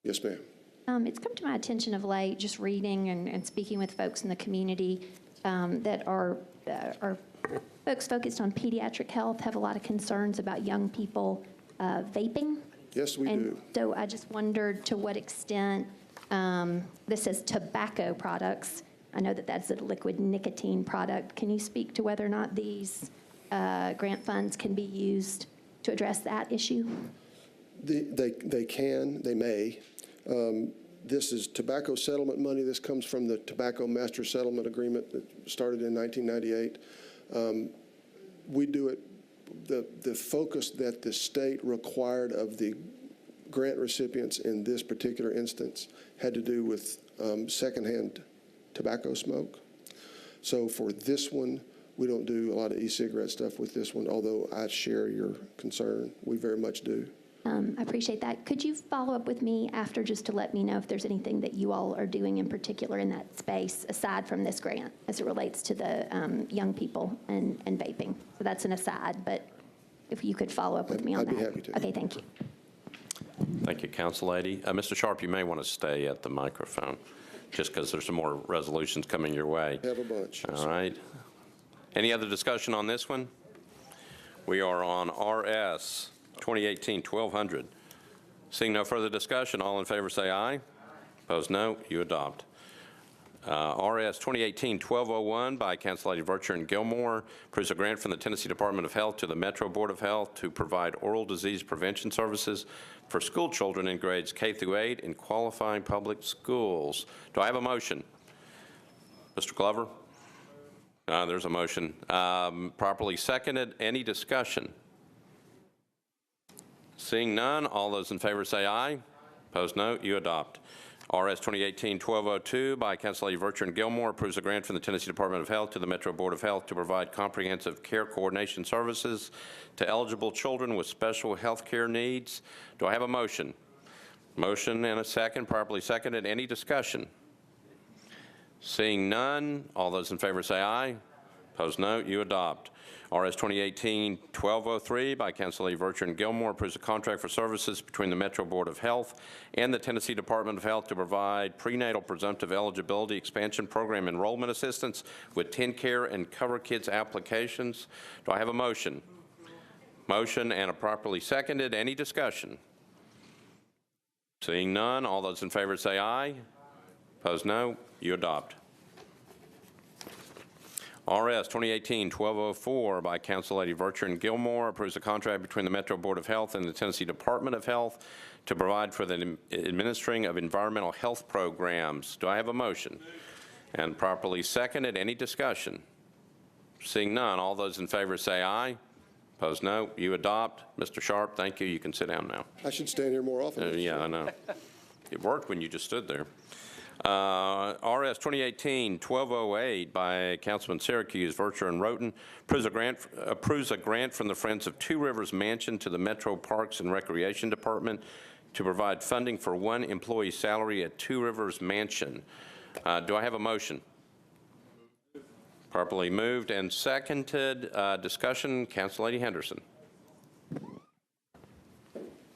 Yes, ma'am. It's come to my attention of late, just reading and speaking with folks in the community that are folks focused on pediatric health have a lot of concerns about young people vaping. Yes, we do. So I just wondered to what extent this says tobacco products. I know that that's a liquid nicotine product. Can you speak to whether or not these grant funds can be used to address that issue? They may. This is tobacco settlement money. This comes from the Tobacco Master Settlement Agreement that started in 1998. We do it, the focus that the state required of the grant recipients in this particular instance had to do with secondhand tobacco smoke. So for this one, we don't do a lot of e-cigarette stuff with this one, although I share your concern. We very much do. I appreciate that. Could you follow up with me after just to let me know if there's anything that you all are doing in particular in that space aside from this grant as it relates to the young people and vaping? So that's an aside, but if you could follow up with me on that. I'd be happy to. Okay, thank you. Thank you, Council Lady. Mr. Sharp, you may want to stay at the microphone, just because there's some more resolutions coming your way. Have a bunch. All right. Any other discussion on this one? We are on RS 2018-1200. Seeing no further discussion, all in favor say aye. Opposed, no. You adopt. RS 2018-1201 by Council Lady Vercher and Gilmore approves a grant from the Tennessee Department of Health to the Metro Board of Health to provide oral disease prevention services for school children in grades K through 8 in qualifying public schools. Do I have a motion? Mr. Glover? There's a motion. Properly seconded. Any discussion? Seeing none, all those in favor say aye. Opposed, no. You adopt. RS 2018-1202 by Council Lady Vercher and Gilmore approves a grant from the Tennessee Department of Health to the Metro Board of Health to provide comprehensive care coordination services to eligible children with special health care needs. Do I have a motion? Motion and a second, properly seconded. Any discussion? Seeing none, all those in favor say aye. Opposed, no. You adopt. RS 2018-1203 by Council Lady Vercher and Gilmore approves a contract for services between the Metro Board of Health and the Tennessee Department of Health to provide prenatal presumptive eligibility expansion program enrollment assistance with TennCare and Cover Kids applications. Do I have a motion? Motion and a properly seconded. Any discussion? Seeing none, all those in favor say aye. Opposed, no. You adopt. RS 2018-1204 by Council Lady Vercher and Gilmore approves a contract between the Metro Board of Health and the Tennessee Department of Health to provide for the administering of environmental health programs. Do I have a motion? And properly seconded. Any discussion? Seeing none, all those in favor say aye. Opposed, no. You adopt. Mr. Sharp, thank you. You can sit down now. I should stand here more often. Yeah, I know. It worked when you just stood there. RS 2018-1208 by Councilman Syracuse, Vercher, and Roten approves a grant from the Friends of Two Rivers Mansion to the Metro Parks and Recreation Department to provide funding for one employee salary at Two Rivers Mansion. Do I have a motion? Properly moved and seconded. Discussion, Council Lady Henderson.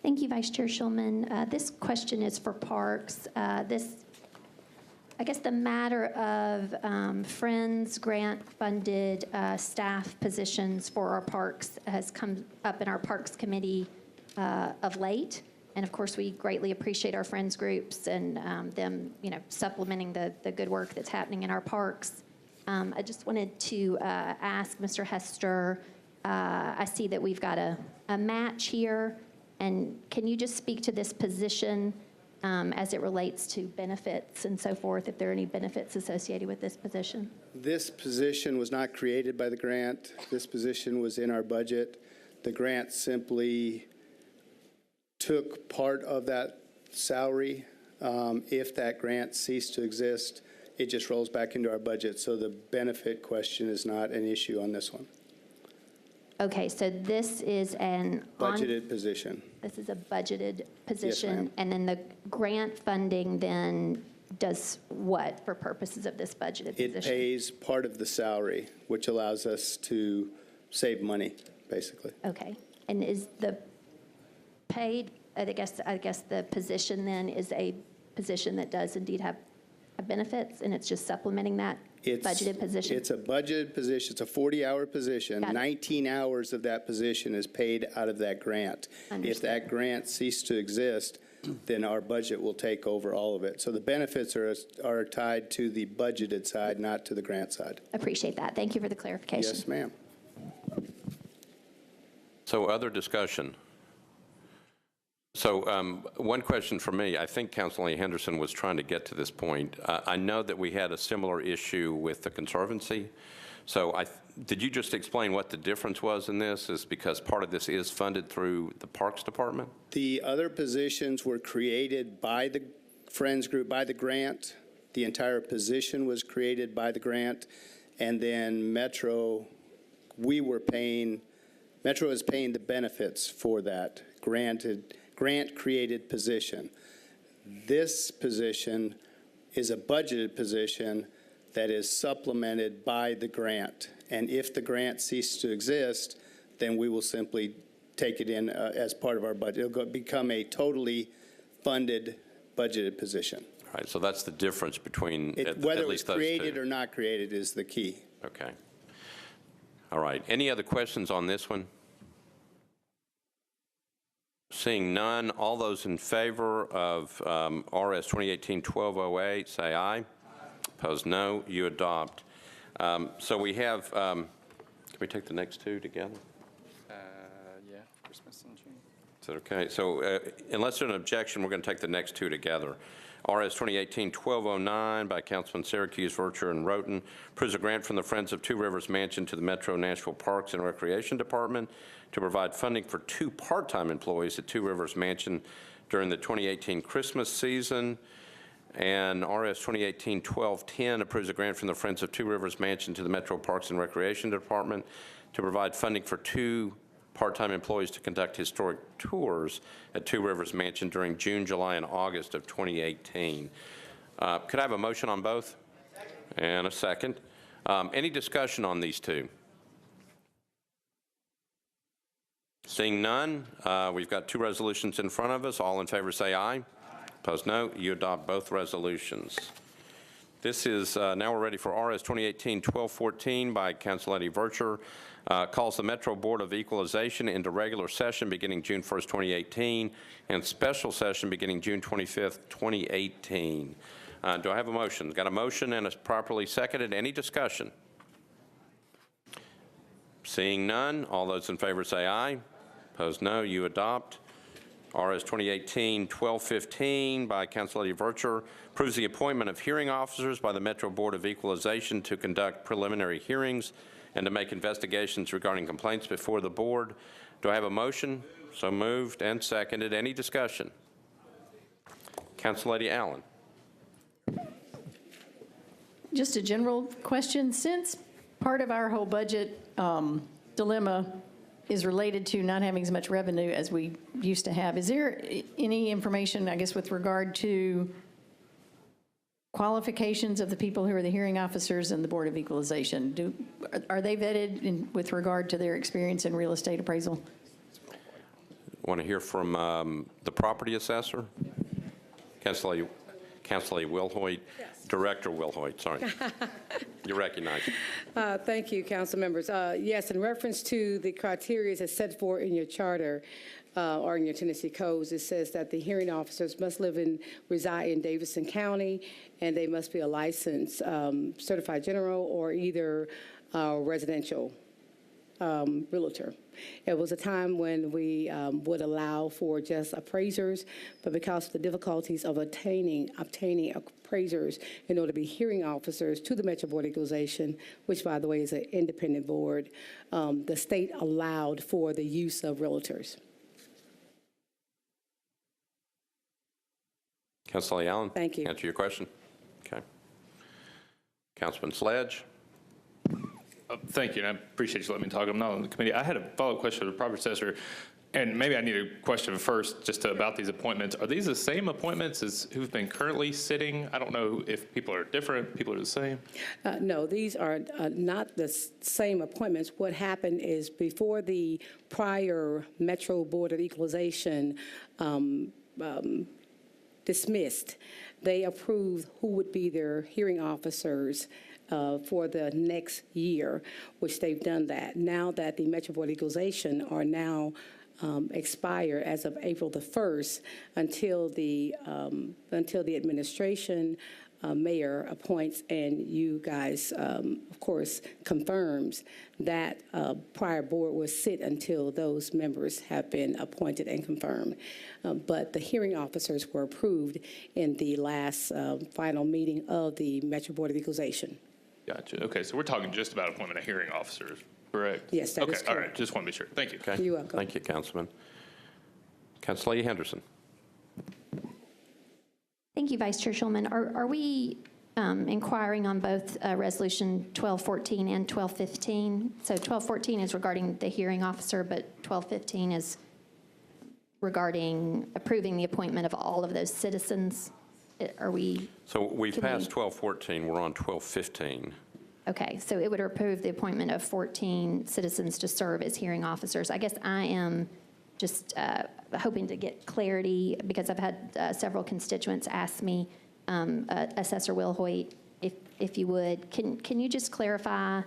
Thank you, Vice Chair Shulman. This question is for Parks. I guess the matter of Friends grant-funded staff positions for our parks has come up in our Parks Committee of late. And of course, we greatly appreciate our Friends groups and them, supplementing the good work that's happening in our parks. I just wanted to ask Mr. Hester, I see that we've got a match here. And can you just speak to this position as it relates to benefits and so forth, if there are any benefits associated with this position? This position was not created by the grant. This position was in our budget. The grant simply took part of that salary. If that grant ceased to exist, it just rolls back into our budget. So the benefit question is not an issue on this one. Okay, so this is an budgeted position. This is a budgeted position. Yes, ma'am. And then the grant funding then does what for purposes of this budgeted position? It pays part of the salary, which allows us to save money, basically. Okay. And is the paid, I guess the position then is a position that does indeed have benefits, and it's just supplementing that budgeted position? It's a budgeted position. It's a 40-hour position. 19 hours of that position is paid out of that grant. Understood. If that grant ceased to exist, then our budget will take over all of it. So the benefits are tied to the budgeted side, not to the grant side. Appreciate that. Thank you for the clarification. Yes, ma'am. So other discussion? So one question for me, I think Councilman Henderson was trying to get to this point. I know that we had a similar issue with the Conservancy. So did you just explain what the difference was in this? Is because part of this is funded through the Parks Department? The other positions were created by the Friends Group, by the grant. The entire position was created by the grant. And then Metro is paying the benefits for that grant-created position. This position is a budgeted position that is supplemented by the grant. And if the grant ceases to exist, then we will simply take it in as part of our budget. It'll become a totally funded, budgeted position. All right, so that's the difference between Whether at least those two. Whether it's created or not created is the key. Okay. All right. Any other questions on this one? Seeing none, all those in favor of RS 2018-1208, say aye. Aye. Opposed, no. You adopt. So we have, can we take the next two together? Yeah, Christmas in June. Is that okay? So unless there's an objection, we're going to take the next two together. RS 2018-1209 by Councilman Syracuse, Vercher, and Roten approves a grant from the Friends of Two Rivers Mansion to the Metro Nashville Parks and Recreation Department to provide funding for 2 part-time employees at Two Rivers Mansion during the 2018 Christmas season. And RS 2018-1210 approves a grant from the Friends of Two Rivers Mansion to the Metro Parks and Recreation Department to provide funding for 2 part-time employees to conduct historic tours at Two Rivers Mansion during June, July, and August of 2018. Could I have a motion on both? And a second. Any discussion on these two? Seeing none, we've got 2 resolutions in front of us. All in favor say aye. Aye. Opposed, no. You adopt both resolutions. This is, now we're ready for RS 2018-1214 by Councilor Vercher. Calls the Metro Board of Equalization into regular session beginning June 1st, 2018, and special session beginning June 25th, 2018. Do I have a motion? Got a motion and it's properly seconded. Any discussion? Seeing none, all those in favor say aye. Opposed, no. You adopt. RS 2018-1215 by Councilor Vercher approves the appointment of hearing officers by the Metro Board of Equalization to conduct preliminary hearings and to make investigations regarding complaints before the board. Do I have a motion? So moved and seconded. Any discussion? Councilor Allen. Just a general question. Since part of our whole budget dilemma is related to not having as much revenue as we used to have, is there any information, I guess, with regard to qualifications of the people who are the hearing officers and the Board of Equalization? Are they vetted with regard to their experience in real estate appraisal? Want to hear from the property assessor? Councilor Wilhoit. Yes. Director Wilhoit, sorry. You're recognized. Thank you, council members. Yes, in reference to the criteria as set forth in your charter or in your Tennessee codes, it says that the hearing officers must reside in Davidson County, and they must be a licensed certified general or either residential realtor. It was a time when we would allow for just appraisers, but because of the difficulties of obtaining appraisers in order to be hearing officers to the Metro Board of Equalization, which, by the way, is an independent board, the state allowed for the use of realtors. Councilor Allen? Thank you. Answer your question? Okay. Councilman Sledge? Thank you, and I appreciate you letting me talk. I'm not on the committee. I had a follow-up question to the property assessor, and maybe I need a question first just about these appointments. Are these the same appointments as who've been currently sitting? I don't know if people are different, people are the same. No, these are not the same appointments. What happened is before the prior Metro Board of Equalization dismissed, they approved who would be their hearing officers for the next year, which they've done that. Now that the Metro Board of Equalization are now expire as of April the 1st until the administration mayor appoints and you guys, of course, confirms, that prior board will sit until those members have been appointed and confirmed. But the hearing officers were approved in the last final meeting of the Metro Board of Equalization. Gotcha. Okay, so we're talking just about appointment of hearing officers, correct? Yes, that is Okay, all right, correct. just want to be sure. Thank you. Okay. You're welcome. Thank you, Councilman. Councilor Henderson. Thank you, Vice Chair Schulman. Are we inquiring on both Resolution 1214 and 1215? So 1214 is regarding the hearing officer, but 1215 is regarding approving the appointment of all of those citizens. Are we? So we've passed 1214, we're on 1215. Okay, so it would approve the appointment of 14 citizens to serve as hearing officers. I guess I am just hoping to get clarity, because I've had several constituents ask me, Assessor Will Hoyt, if you would, can you just clarify,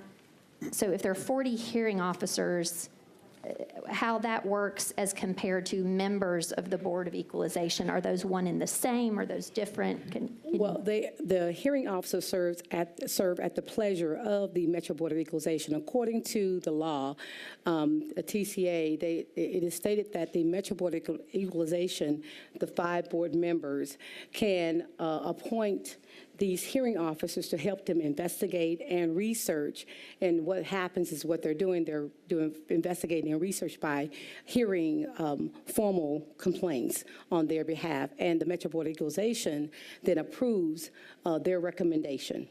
so if there are 40 hearing officers, how that works as compared to members of the Board of Equalization? Are those one and the same? Are those different? Well, the hearing officers serve at the pleasure of the Metro Board of Equalization. According to the law, the TCA, it is stated that the Metro Board of Equalization, the 5 board members, can appoint these hearing officers to help them investigate and research. And what happens is what they're doing investigating and research by hearing formal complaints on their behalf. And the Metro Board of Equalization then approves their recommendation.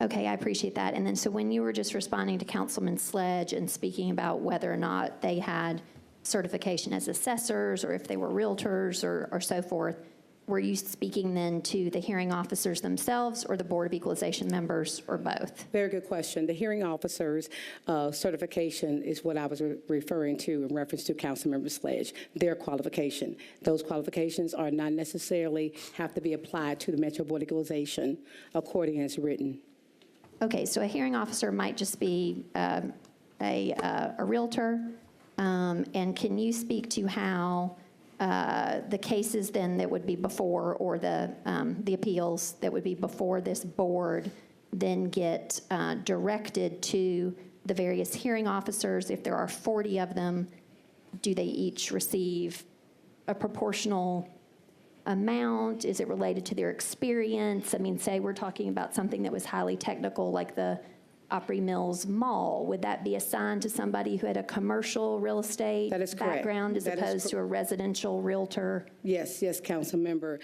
Okay, I appreciate that. And then, so when you were just responding to Councilman Sledge and speaking about whether or not they had certification as assessors, or if they were realtors or so forth, were you speaking then to the hearing officers themselves or the Board of Equalization members, or both? Very good question. The hearing officers' certification is what I was referring to in reference to Councilmember Sledge, their qualification. Those qualifications are not necessarily have to be applied to the Metro Board of Equalization according as written. Okay, so a hearing officer might just be a realtor, and can you speak to how the cases then that would be before, or the appeals that would be before this board, then get directed to the various hearing officers? If there are 40 of them, do they each receive a proportional amount? Is it related to their experience? I mean, say we're talking about something that was highly technical, like the Opry Mills Mall. Would that be assigned to somebody who had a commercial real estate background as opposed to a residential realtor? Yes, Council Member.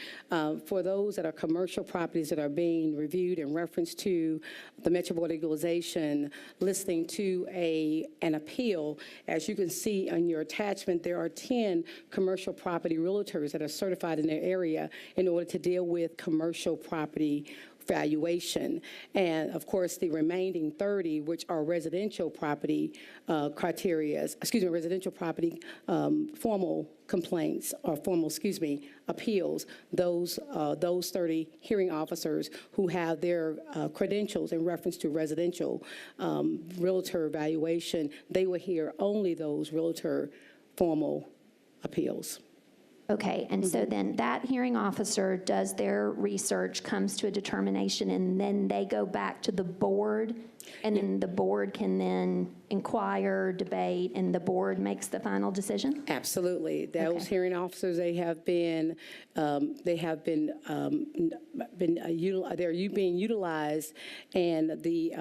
For those that are commercial properties that are being reviewed in reference to the Metro Board of Equalization listening to an appeal, as you can see on your attachment, there are 10 commercial property realtors that are certified in their area in order to deal with commercial property valuation. And of course, the remaining 30, which are residential property residential property formal complaints, or formal, appeals, those 30 hearing officers who have their credentials in reference to residential realtor valuation, they will hear only those realtor formal appeals. Okay, and so then that hearing officer does their research, comes to a determination, and then they go back to the board, and then the board can then inquire, debate, and the board makes the final decision? Absolutely. Those hearing officers, they're being utilized, and the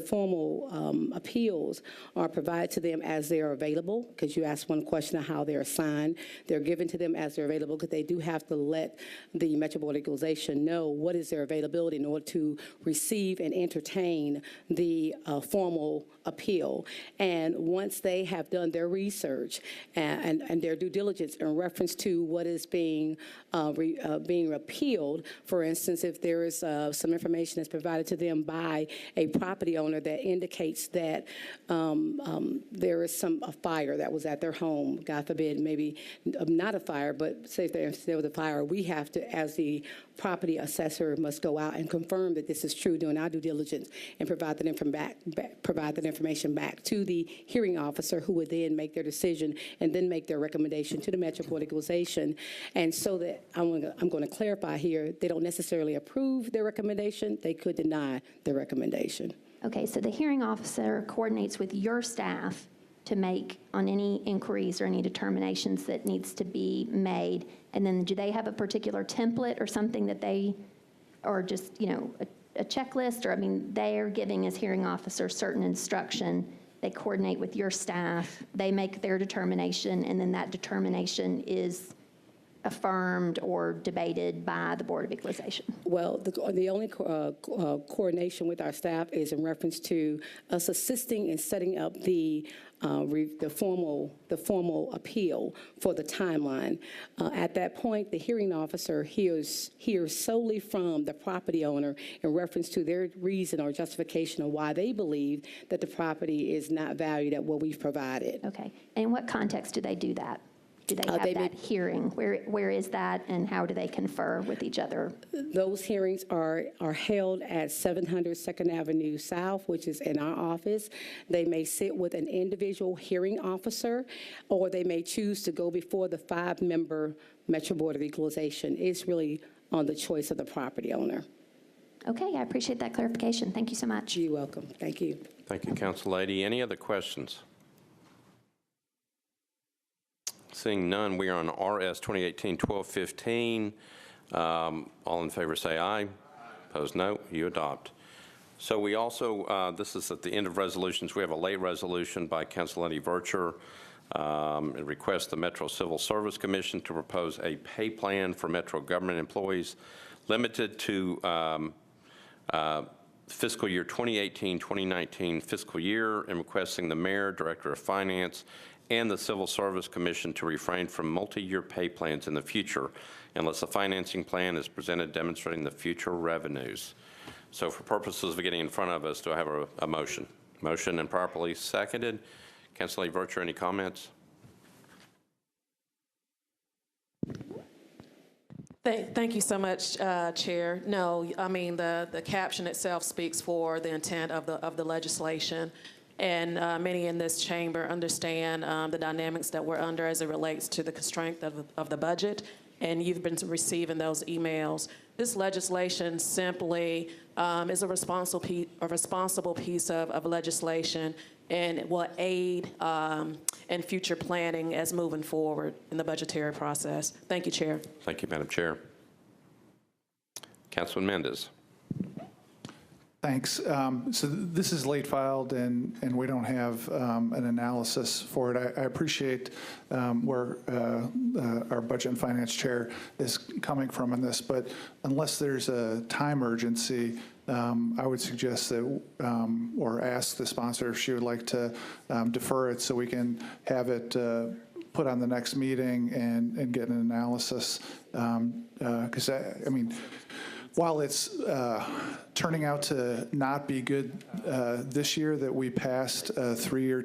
formal appeals are provided to them as they are available, because you asked one question of how they're assigned. They're given to them as they're available, because they do have to let the Metro Board of Equalization know what is their availability in order to receive and entertain the formal appeal. And once they have done their research and their due diligence in reference to what is being appealed, for instance, if there is some information that's provided to them by a property owner that indicates that there is a fire that was at their home, God forbid, maybe not a fire, but say if there was a fire, we have to, as the property assessor, must go out and confirm that this is true, doing our due diligence, and provide that information back to the hearing officer, who would then make their decision and then make their recommendation to the Metro Board of Equalization. And so that I'm going to clarify here, they don't necessarily approve their recommendation, they could deny their recommendation. Okay, so the hearing officer coordinates with your staff to make on any inquiries or any determinations that needs to be made, and then do they have a particular template or something that they, or just, you know, a checklist, or, I mean, they are giving as hearing officer certain instruction, they coordinate with your staff, they make their determination, and then that determination is affirmed or debated by the Board of Equalization? Well, the only coordination with our staff is in reference to us assisting in setting up the formal appeal for the timeline. At that point, the hearing officer hears solely from the property owner in reference to their reason or justification of why they believe that the property is not valued at what we've provided. Okay. And in what context do they do that? Do they have that hearing? Where is that, and how do they confer with each other? Those hearings are held at 700 2nd Avenue South, which is in our office. They may sit with an individual hearing officer, or they may choose to go before the 5-member Metro Board of Equalization. It's really on the choice of the property owner. Okay, I appreciate that clarification. Thank you so much. You're welcome. Thank you. Thank you, Council Lady. Any other questions? Seeing none, we are on RS 2018-1215. All in favor say aye. Opposed, no. You adopt. So we also, this is at the end of resolutions. We have a late resolution by Council Lady Vercher. It requests the Metro Civil Service Commission to propose a pay plan for Metro government employees limited to fiscal year 2018-2019 fiscal year, and requesting the Mayor, Director of Finance, and the Civil Service Commission to refrain from multi-year pay plans in the future unless a financing plan is presented demonstrating the future revenues. So for purposes of getting in front of us, do I have a motion? Motion and properly seconded. Councilor Vercher, any comments? Thank you so much, Chair. No, I mean, the caption itself speaks for the intent of the legislation. And many in this chamber understand the dynamics that we're under as it relates to the constraint of the budget, and you've been receiving those emails. This legislation simply is a responsible piece of legislation, and it will aid in future planning as moving forward in the budgetary process. Thank you, Chair. Thank you, Madam Chair. Councilman Mendez. Thanks. So this is late filed, and we don't have an analysis for it. I appreciate where our Budget and Finance Chair is coming from on this, but unless there's a time urgency, I would suggest that, or ask the sponsor if she would like to defer it so we can have it put on the next meeting and get an analysis. Because, I mean, while it's turning out to not be good this year that we passed a 3-year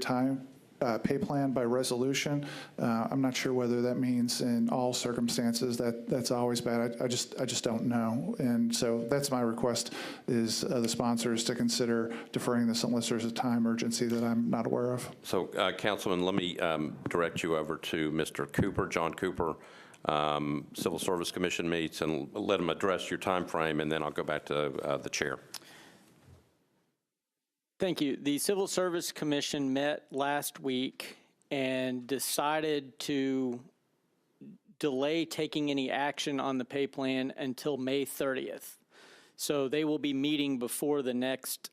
pay plan by resolution, I'm not sure whether that means in all circumstances that's always bad. I just don't know. And so that's my request, is the sponsors to consider deferring this unless there's a time urgency that I'm not aware of. So, Councilman, let me direct you over to Mr. Cooper, John Cooper. Civil Service Commission meets, and let them address your time frame, and then I'll go back to the chair. Thank you. The Civil Service Commission met last week and decided to delay taking any action on the pay plan until May 30th. So they will be meeting before the next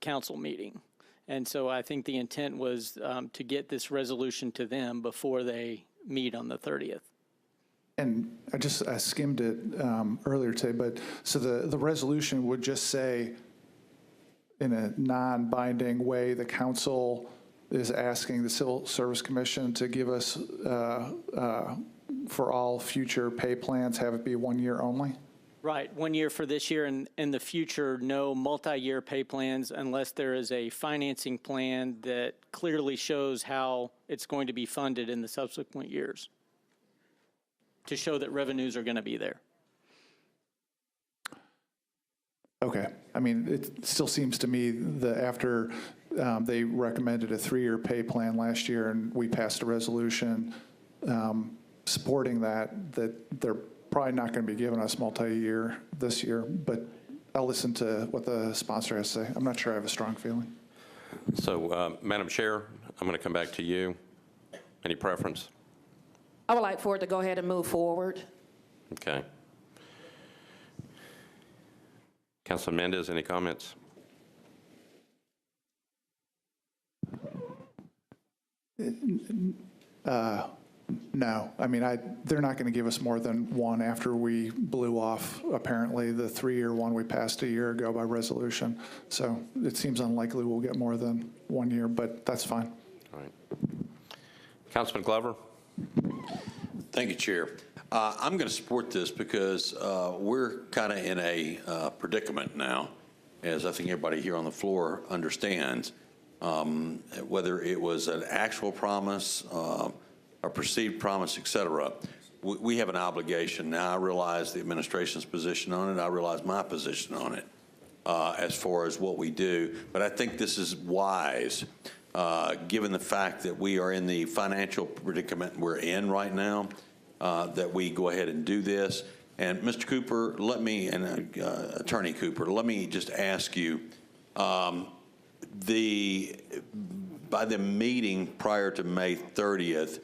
council meeting. And so I think the intent was to get this resolution to them before they meet on the 30th. And I skimmed it earlier today, but so the resolution would just say, in a non-binding way, the council is asking the Civil Service Commission to give us, for all future pay plans, have it be 1 year only? Right, 1 year for this year, and in the future, no multi-year pay plans unless there is a financing plan that clearly shows how it's going to be funded in the subsequent years to show that revenues are going to be there. Okay. I mean, it still seems to me that after they recommended a 3-year pay plan last year and we passed a resolution supporting that they're probably not going to be giving us multi-year this year, but I'll listen to what the sponsor has to say. I'm not sure I have a strong feeling. So, Madam Chair, I'm going to come back to you. Any preference? I would like for it to go ahead and move forward. Okay. Councilman Mendez, any comments? No. I mean, they're not going to give us more than one after we blew off, apparently, the 3-year one we passed a year ago by resolution. So it seems unlikely we'll get more than 1 year, but that's fine. All right. Councilman Glover? Thank you, Chair. I'm going to support this because we're kind of in a predicament now, as I think everybody here on the floor understands, whether it was an actual promise, a perceived promise, et cetera. We have an obligation. Now, I realize the administration's position on it. I realize my position on it as far as what we do. But I think this is wise, given the fact that we are in the financial predicament we're in right now, that we go ahead and do this. And Mr. Cooper, Attorney Cooper, let me just ask you, by the meeting prior to May 30th,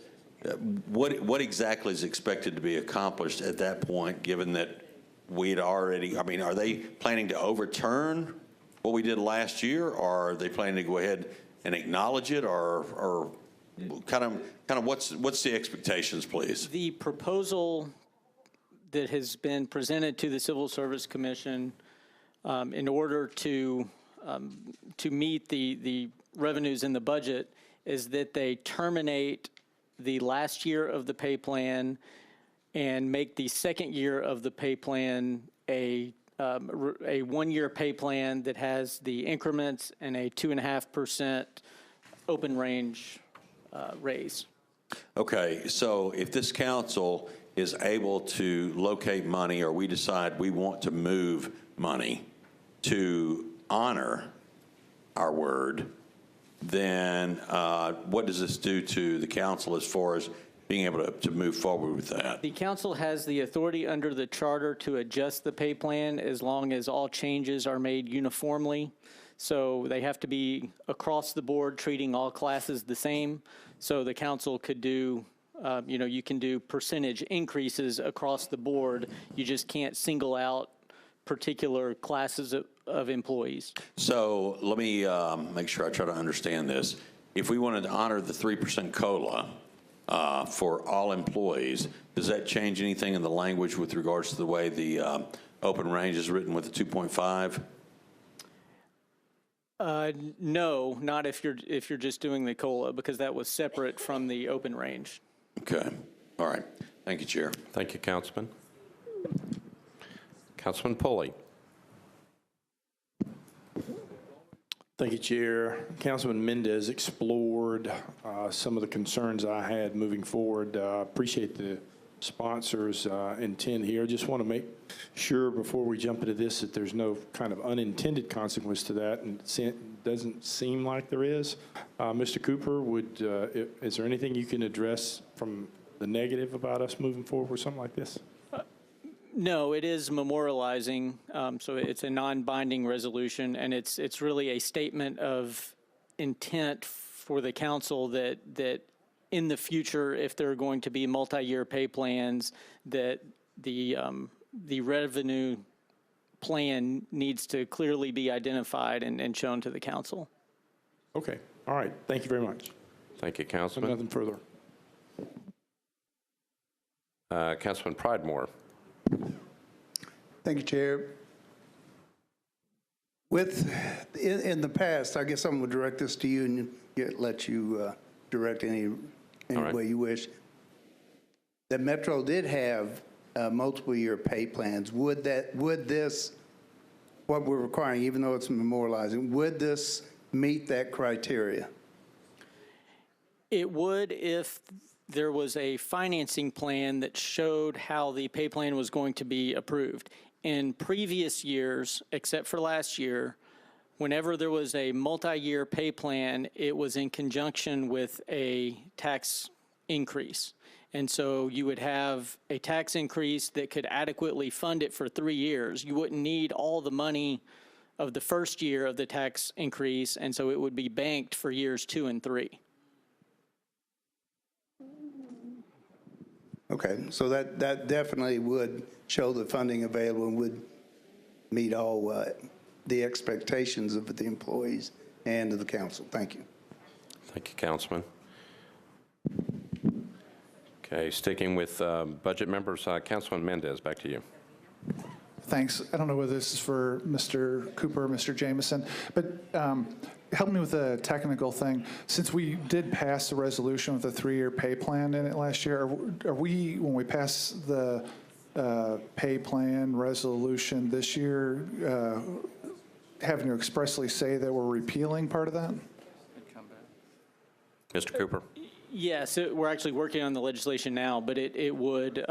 what exactly is expected to be accomplished at that point, given that we'd already, I mean, are they planning to overturn what we did last year, or are they planning to go ahead and acknowledge it, or kind of what's the expectations, please? The proposal that has been presented to the Civil Service Commission in order to meet the revenues in the budget is that they terminate the last year of the pay plan and make the second year of the pay plan a 1-year pay plan that has the increments and a 2.5% open range raise. Okay, so if this council is able to locate money, or we decide we want to move money to honor our word, then what does this do to the council as far as being able to move forward with that? The council has the authority under the charter to adjust the pay plan as long as all changes are made uniformly. So they have to be across the board, treating all classes the same. So the council could do, you can do percentage increases across the board. You just can't single out particular classes of employees. So let me make sure I try to understand this. If we wanted to honor the 3% COLA for all employees, does that change anything in the language with regards to the way the open range is written with the 2.5? No, not if you're just doing the COLA, because that was separate from the open range. Okay. All right. Thank you, Chair. Thank you, Councilman. Councilman Pulley. Thank you, Chair. Councilman Mendez explored some of the concerns I had moving forward. Appreciate the sponsor's intent here. Just want to make sure before we jump into this that there's no kind of unintended consequence to that, and it doesn't seem like there is. Mr. Cooper, is there anything you can address from the negative about us moving forward with something like this? No, it is memorializing, so it's a non-binding resolution, and it's really a statement of intent for the council that in the future, if there are going to be multi-year pay plans, that the revenue plan needs to clearly be identified and shown to the council. Okay. All right. Thank you very much. Thank you, Councilman. Nothing further. Councilman Pridemore. Thank you, Chair. In the past, I guess I'm going to direct this to you and let you direct any way you wish. That Metro did have multiple-year pay plans, would this, what we're requiring, even though it's memorializing, would this meet that criteria? It would if there was a financing plan that showed how the pay plan was going to be approved. In previous years, except for last year, whenever there was a multi-year pay plan, it was in conjunction with a tax increase. And so you would have a tax increase that could adequately fund it for 3 years. You wouldn't need all the money of the first year of the tax increase, and so it would be banked for years 2 and 3. Okay, so that definitely would show the funding available and would meet all the expectations of the employees and of the council. Thank you. Thank you, Councilman. Okay, sticking with budget members, Councilman Mendez, back to you. Thanks. I don't know whether this is for Mr. Cooper or Mr. Jameson, but help me with the technical thing. Since we did pass the resolution with a 3-year pay plan in it last year, are we, when we pass the pay plan resolution this year, having to expressly say that we're repealing part of that? Mr. Cooper. Yes, we're actually working on the legislation now, but it would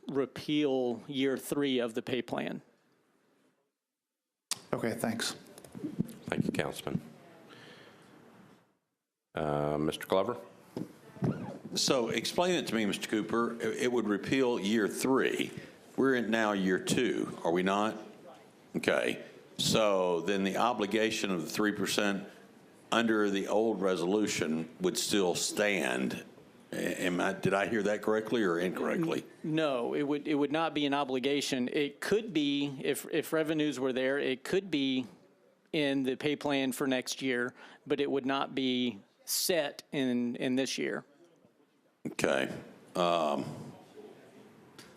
repeal year 3 of the pay plan. Okay, thanks. Thank you, Councilman. Mr. Glover? So explain it to me, Mr. Cooper. It would repeal year 3. We're in now year 2, are we not? Okay. So then the obligation of the 3% under the old resolution would still stand. Did I hear that correctly or incorrectly? No, it would not be an obligation. It could be, if revenues were there, it could be in the pay plan for next year, but it would not be set in this year. Okay.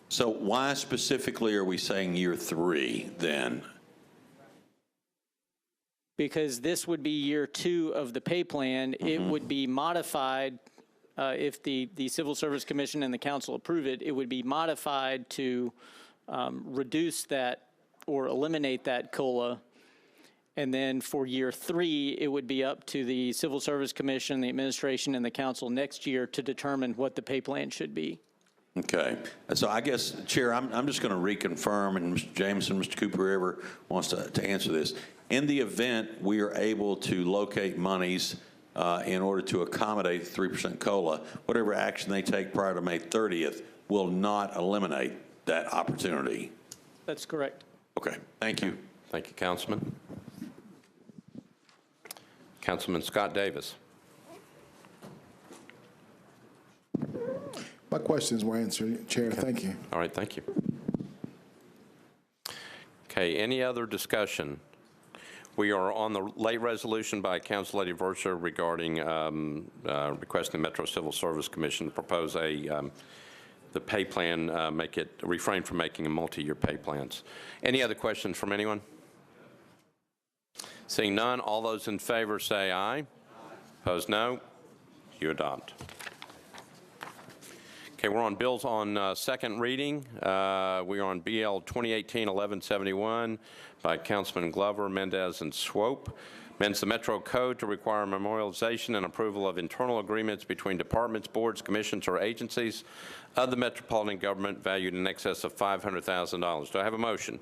So why specifically are we saying year 3 then? Because this would be year 2 of the pay plan. Mm-hmm. It would be modified if the Civil Service Commission and the council approve it. It would be modified to reduce that or eliminate that COLA. And then for year 3, it would be up to the Civil Service Commission, the administration, and the council next year to determine what the pay plan should be. Okay. So I guess, Chair, I'm just going to reconfirm, and Mr. Jameson, Mr. Cooper, whoever wants to answer this. In the event we are able to locate monies in order to accommodate 3% COLA, whatever action they take prior to May 30th will not eliminate that opportunity. That's correct. Okay. Thank you. Thank you, Councilman. Councilman Scott Davis. My questions were answered, Chair. Okay. Thank you. All right, thank you. Okay, any other discussion? We are on the late resolution by Council Lady Versa regarding requesting the Metro Civil Service Commission to propose the pay plan, refrain from making a multi-year pay plans. Any other questions from anyone? Seeing none, all those in favor say aye. Opposed, no. You adopt. Okay, we're on bills on second reading. We are on BL 2018-1171 by Councilman Glover, Mendez, and Swope. Amends the Metro Code to require memorialization and approval of internal agreements between departments, boards, commissions, or agencies of the metropolitan government valued in excess of $500,000. Do I have a motion?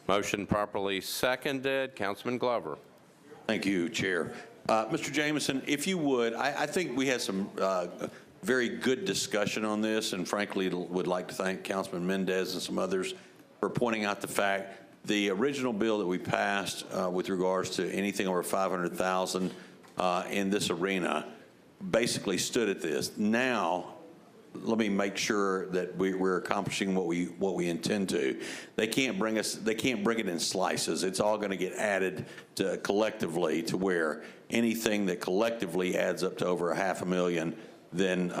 Motion properly seconded. Councilman Glover. Thank you, Chair. Mr. Jameson, if you would, I think we had some very good discussion on this, and frankly would like to thank Councilman Mendez and some others for pointing out the fact the original bill that we passed with regards to anything over $500,000 in this arena basically stood at this. Now, let me make sure that we're accomplishing what we intend to. They can't bring it in slices. It's all going to get added to collectively to where anything that collectively adds up to over $500,000, then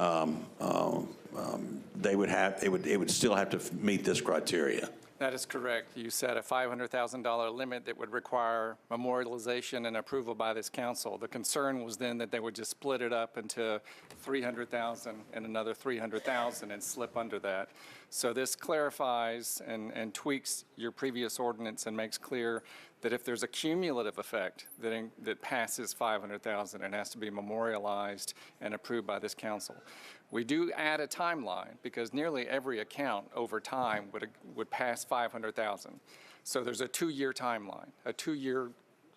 it would still have to meet this criteria. That is correct. You set a $500,000 limit that would require memorialization and approval by this council. The concern was then that they would just split it up into $300,000 and another $300,000 and slip under that. So this clarifies and tweaks your previous ordinance and makes clear that if there's a cumulative effect that passes $500,000, it has to be memorialized and approved by this council. We do add a timeline because nearly every account over time would pass $500,000. So there's a 2-year timeline, a 2-year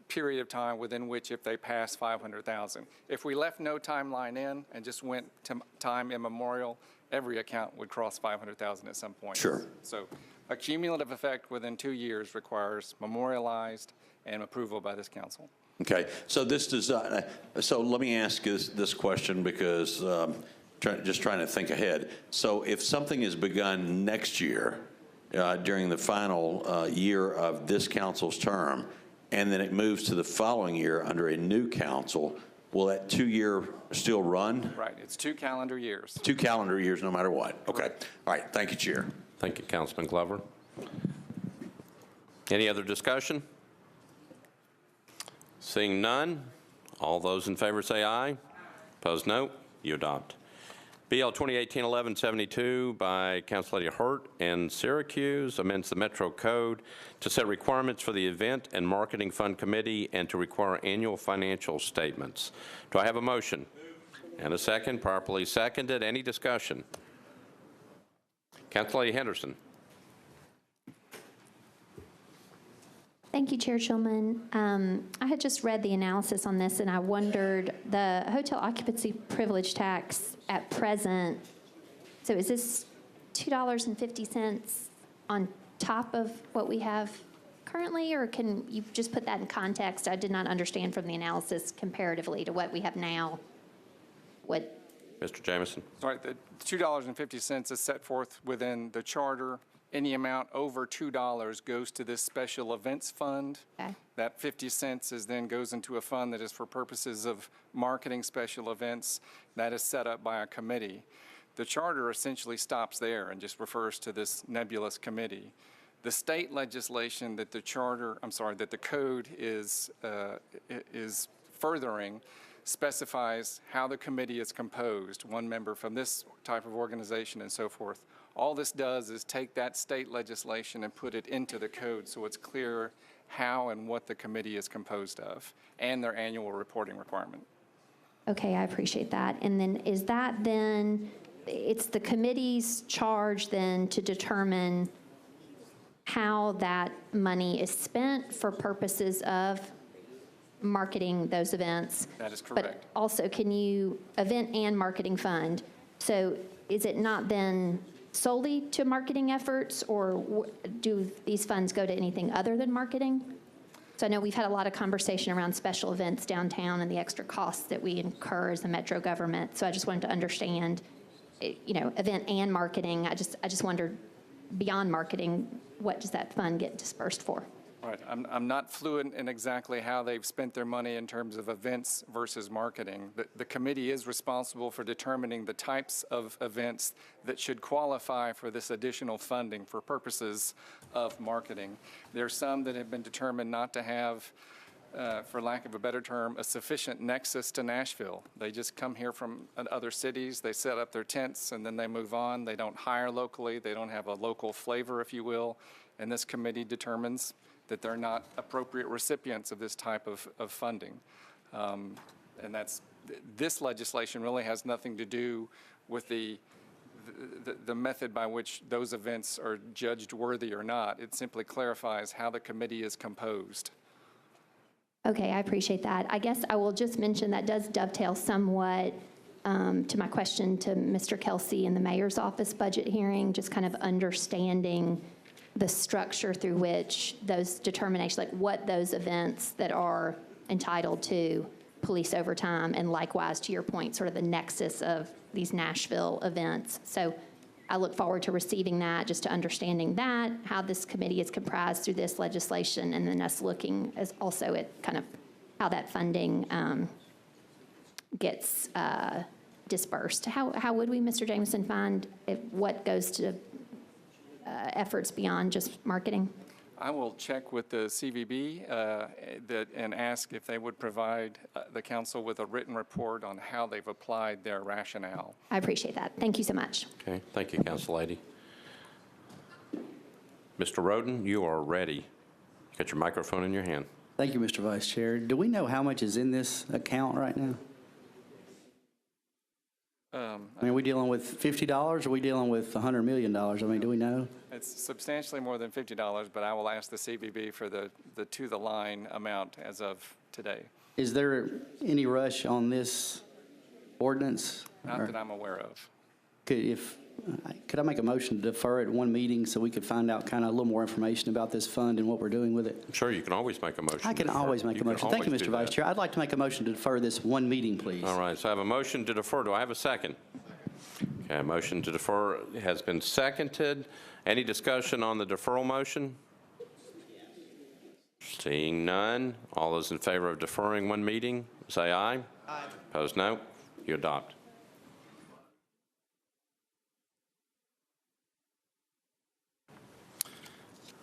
period of time within which if they pass $500,000. If we left no timeline in and just went to time immemorial, every account would cross $500,000 at some point. Sure. So a cumulative effect within 2 years requires memorialized and approval by this council. Okay, so this does not, so let me ask this question because just trying to think ahead. So if something is begun next year during the final year of this council's term, and then it moves to the following year under a new council, will that 2-year still run? Right, it's 2 calendar years. 2 calendar years no matter what. Okay, all right, thank you, Chair. Thank you, Councilman Glover. Any other discussion? Seeing none, all those in favor say aye. Opposed, no. You adopt. BL 2018-1172 by Council Lady Hurt and Syracuse amends the Metro Code to set requirements for the Event and Marketing Fund Committee and to require annual financial statements. Do I have a motion? And a second, properly seconded. Any discussion? Council Lady Henderson. Thank you, Chair Shulman. I had just read the analysis on this, and I wondered, the hotel occupancy privilege tax at present, so is this $2.50 on top of what we have currently, or can you just put that in context? I did not understand from the analysis comparatively to what we have now. What? Mr. Jameson. Sorry, the $2.50 is set forth within the charter. Any amount over $2 goes to this special events fund. Okay. That 50 cents then goes into a fund that is for purposes of marketing special events. That is set up by a committee. The charter essentially stops there and just refers to this nebulous committee. The state legislation that the code is furthering specifies how the committee is composed, 1 member from this type of organization and so forth. All this does is take that state legislation and put it into the code so it's clear how and what the committee is composed of and their annual reporting requirement. Okay, I appreciate that. And then is that then, it's the committee's charge then to determine how that money is spent for purposes of marketing those events? That is correct. But also, event and marketing fund, so is it not then solely to marketing efforts, or do these funds go to anything other than marketing? So I know we've had a lot of conversation around special events downtown and the extra costs that we incur as the metro government. So I just wanted to understand, event and marketing. I just wondered, beyond marketing, what does that fund get dispersed for? Right. I'm not fluent in exactly how they've spent their money in terms of events versus marketing. The committee is responsible for determining the types of events that should qualify for this additional funding for purposes of marketing. There are some that have been determined not to have, for lack of a better term, a sufficient nexus to Nashville. They just come here from other cities, they set up their tents, and then they move on. They don't hire locally. They don't have a local flavor, if you will. And this committee determines that they're not appropriate recipients of this type of funding. And this legislation really has nothing to do with the method by which those events are judged worthy or not. It simply clarifies how the committee is composed. Okay, I appreciate that. I guess I will just mention that does dovetail somewhat to my question to Mr. Kelsey in the mayor's office budget hearing, just kind of understanding the structure through which those determinations, like what those events that are entitled to police overtime, and likewise, to your point, sort of the nexus of these Nashville events. So I look forward to receiving that, just to understanding that, how this committee is comprised through this legislation, and then us looking as also at kind of how that funding gets dispersed. How would we, Mr. Jameson, find what goes to efforts beyond just marketing? I will check with the CVB and ask if they would provide the council with a written report on how they've applied their rationale. I appreciate that. Thank you so much. Okay, thank you, Council Lady. Mr. Roden, you are ready. You got your microphone in your hand. Thank you, Mr. Vice Chair. Do we know how much is in this account right now? I mean, are we dealing with $50 or are we dealing with $100 million? I mean, do we know? It's substantially more than $50, but I will ask the CVB for the to-the-line amount as of today. Is there any rush on this ordinance? Not that I'm aware of. Could I make a motion to defer it one meeting so we could find out kind of a little more information about this fund and what we're doing with it? Sure, you can always make a motion. I can always make a motion. Thank you, Mr. Vice Chair. I'd like to make a motion to defer this one meeting, please. All right, so I have a motion to defer. Do I have a second? Okay, a motion to defer has been seconded. Any discussion on the deferral motion? Seeing none, all those in favor of deferring one meeting, say aye. Aye. Opposed, no. You adopt.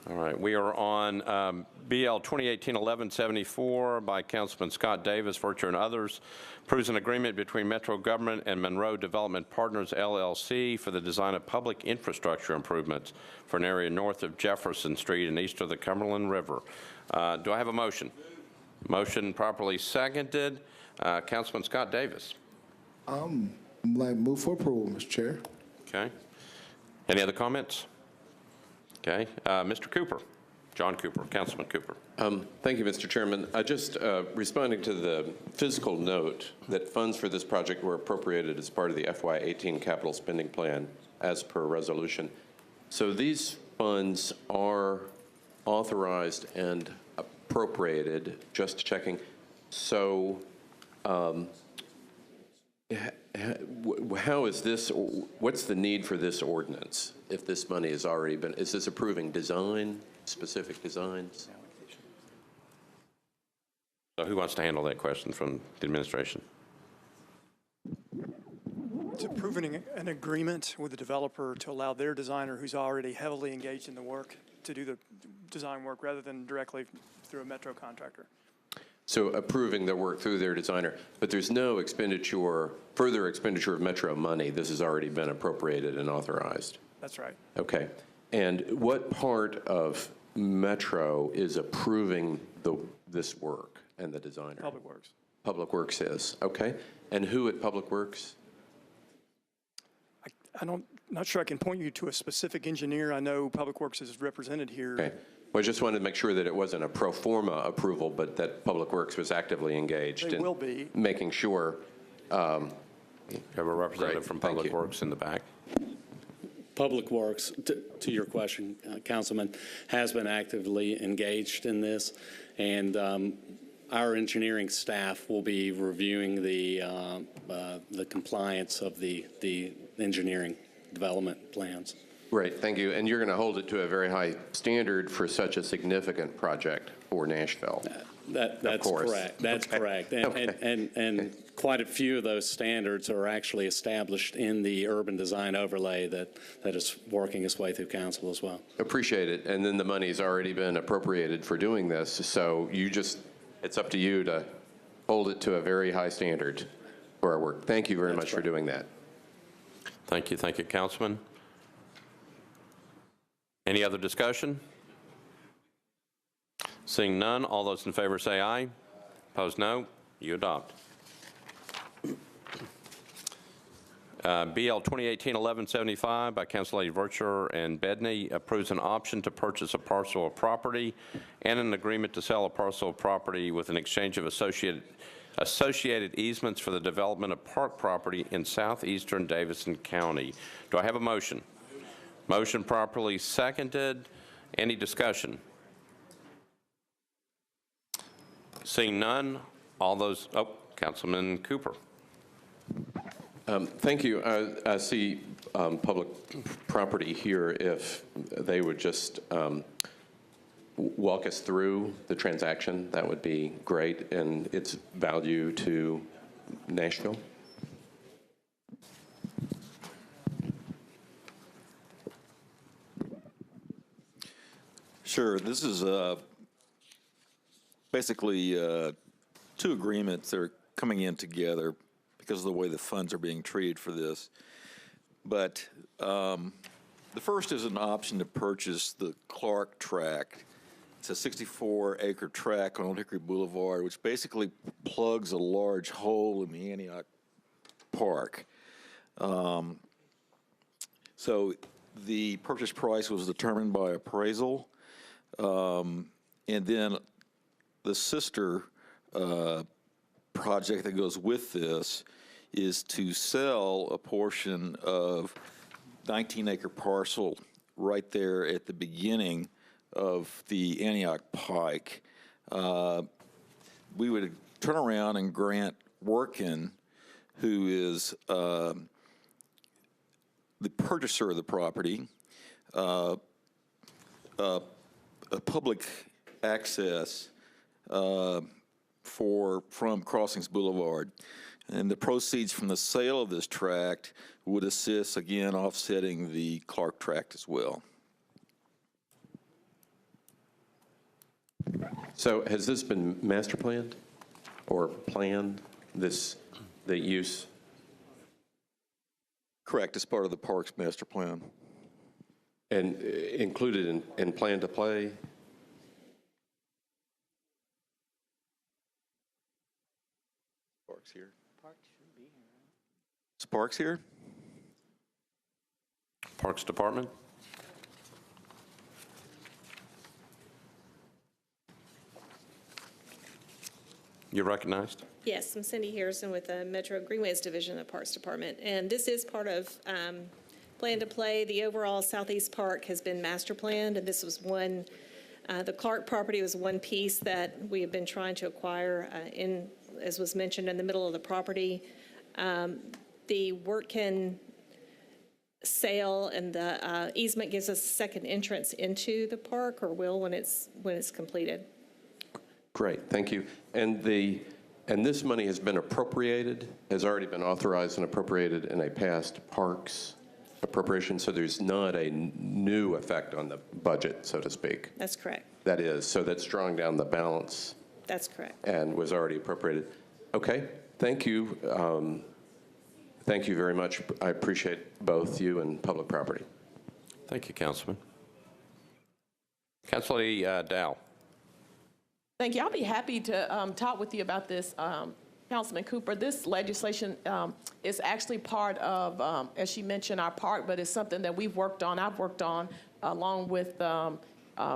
All right, we are on BL 2018-1174 by Councilman Scott Davis, Virtue, and others. Approves an agreement between Metro Government and Monroe Development Partners, LLC for the design of public infrastructure improvements for an area north of Jefferson Street and east of the Cumberland River. Do I have a motion? Motion properly seconded. Councilman Scott Davis. Move for approval, Mr. Chair. Okay. Any other comments? Okay. Mr. Cooper, John Cooper, Councilman Cooper. Thank you, Mr. Chairman. Just responding to the physical note that funds for this project were appropriated as part of the FY18 capital spending plan as per resolution. So these funds are authorized and appropriated, just checking. So how is this, what's the need for this ordinance if this money has already been, is this approving design, specific designs? So who wants to handle that question from the administration? It's approving an agreement with the developer to allow their designer, who's already heavily engaged in the work, to do the design work rather than directly through a Metro contractor. So approving the work through their designer, but there's no expenditure, further expenditure of Metro money. This has already been appropriated and authorized. That's right. Okay. And what part of Metro is approving this work and the designer? Public Works. Public Works is. Okay. And who at Public Works? Not sure I can point you to a specific engineer. I know Public Works is represented here. Okay. Well, I just wanted to make sure that it wasn't a pro forma approval, but that Public Works was actively engaged. They will be. Making sure. You have a representative from Public Works in the back. Public Works, to your question, Councilman, has been actively engaged in this, and our engineering staff will be reviewing the compliance of the engineering development plans. Right, thank you. And you're going to hold it to a very high standard for such a significant project for Nashville. That's correct. That's correct. And quite a few of those standards are actually established in the urban design overlay that is working its way through council as well. Appreciate it. And then the money's already been appropriated for doing this. So it's up to you to hold it to a very high standard for our work. Thank you very much for doing that. Thank you, Councilman. Any other discussion? Seeing none, all those in favor say aye. Opposed, no. You adopt. BL 2018-1175 by Council Lady Virtue and Bedney approves an option to purchase a parcel of property and an agreement to sell a parcel of property with an exchange of associated easements for the development of park property in southeastern Davidson County. Do I have a motion? Motion properly seconded. Any discussion? Seeing none, all those, Councilman Cooper. Thank you. I see public property here. If they would just walk us through the transaction, that would be great, and its value to Nashville. Sure. This is basically two agreements that are coming in together because of the way the funds are being treated for this. But the first is an option to purchase the Clark tract. It's a 64-acre tract on Old Hickory Boulevard, which basically plugs a large hole in the Antioch Park. So the purchase price was determined by appraisal. And then the sister project that goes with this is to sell a portion of 19-acre parcel right there at the beginning of the Antioch Pike. We would turn around and grant Workin, who is the purchaser of the property, a public access from Crossings Boulevard. And the proceeds from the sale of this tract would assist, again, offsetting the Clark tract as well. So has this been master planned or planned, the use? Correct, as part of the park's master plan. And included in plan to play? Parks here. Is Parks here? Parks Department? You're recognized. Yes, I'm Cindy Harrison with the Metro Greenways Division of the Parks Department, and this is part of Plan to Play. The overall Southeast Park has been master planned, and this was one, the Clark property was one piece that we have been trying to acquire as was mentioned, in the middle of the property. The Workin sale and the easement gives us a second entrance into the park, or will when it's completed. Great, thank you. And this money has been appropriated, has already been authorized and appropriated in a past parks appropriation, so there's not a new effect on the budget, so to speak. That's correct. That is, so that's drawing down the balance. That's correct. And was already appropriated. Okay, thank you. Thank you very much. I appreciate both you and public property. Thank you, Councilman. Councilor Dow. Thank you. I'll be happy to talk with you about this, Councilman Cooper. This legislation is actually part of, as she mentioned, our park, but it's something that we've worked on, I've worked on, along with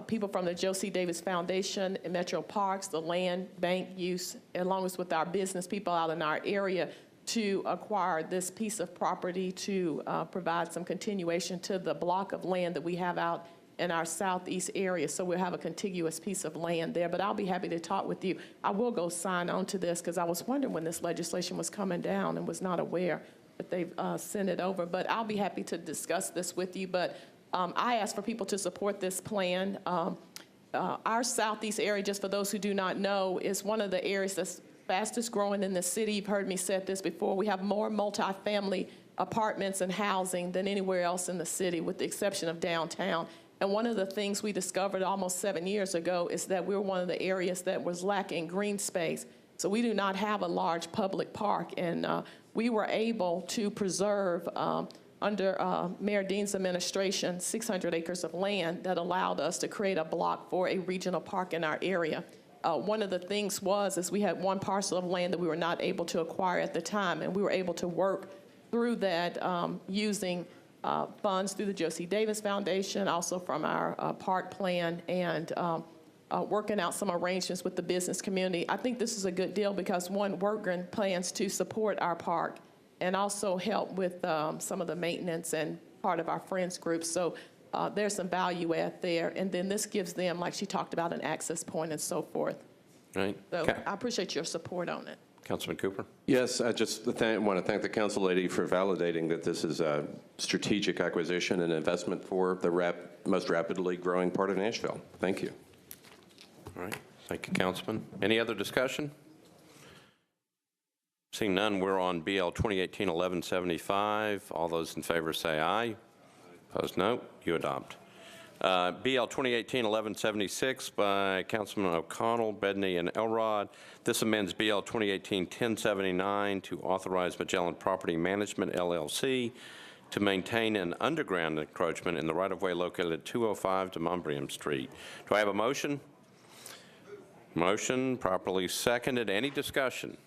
people from the Joe C. Davis Foundation and Metro Parks, the land bank use, along with our business people out in our area, to acquire this piece of property to provide some continuation to the block of land that we have out in our southeast area. So we'll have a contiguous piece of land there. But I'll be happy to talk with you. I will go sign on to this because I was wondering when this legislation was coming down and was not aware that they've sent it over. But I'll be happy to discuss this with you. But I ask for people to support this plan. Our southeast area, just for those who do not know, is one of the areas that's fastest growing in the city. You've heard me say this before. We have more multifamily apartments and housing than anywhere else in the city, with the exception of downtown. And one of the things we discovered almost 7 years ago is that we're one of the areas that was lacking green space. So we do not have a large public park. And we were able to preserve, under Mayor Dean's administration, 600 acres of land that allowed us to create a block for a regional park in our area. One of the things is we had one parcel of land that we were not able to acquire at the time, and we were able to work through that using funds through the Joe C. Davis Foundation, also from our park plan, and working out some arrangements with the business community. I think this is a good deal because, one, Workin plans to support our park and also help with some of the maintenance and part of our friends group. So there's some value add there. And then this gives them, like she talked about, an access point and so forth. Right. So I appreciate your support on it. Councilman Cooper. Yes, I just want to thank the council lady for validating that this is a strategic acquisition and investment for the most rapidly growing part of Nashville. Thank you. All right. Thank you, Councilman. Any other discussion? Seeing none, we're on BL 2018-1175. All those in favor say aye. Opposed, no. You adopt. BL 2018-1176 by Councilman O'Connell, Bedney, and Elrod. This amends BL 2018-1079 to authorize Magellan Property Management, LLC, to maintain an underground encroachment in the right-of-way located at 205 Demonbreun Street. Do I have a motion? Motion properly seconded. Any discussion?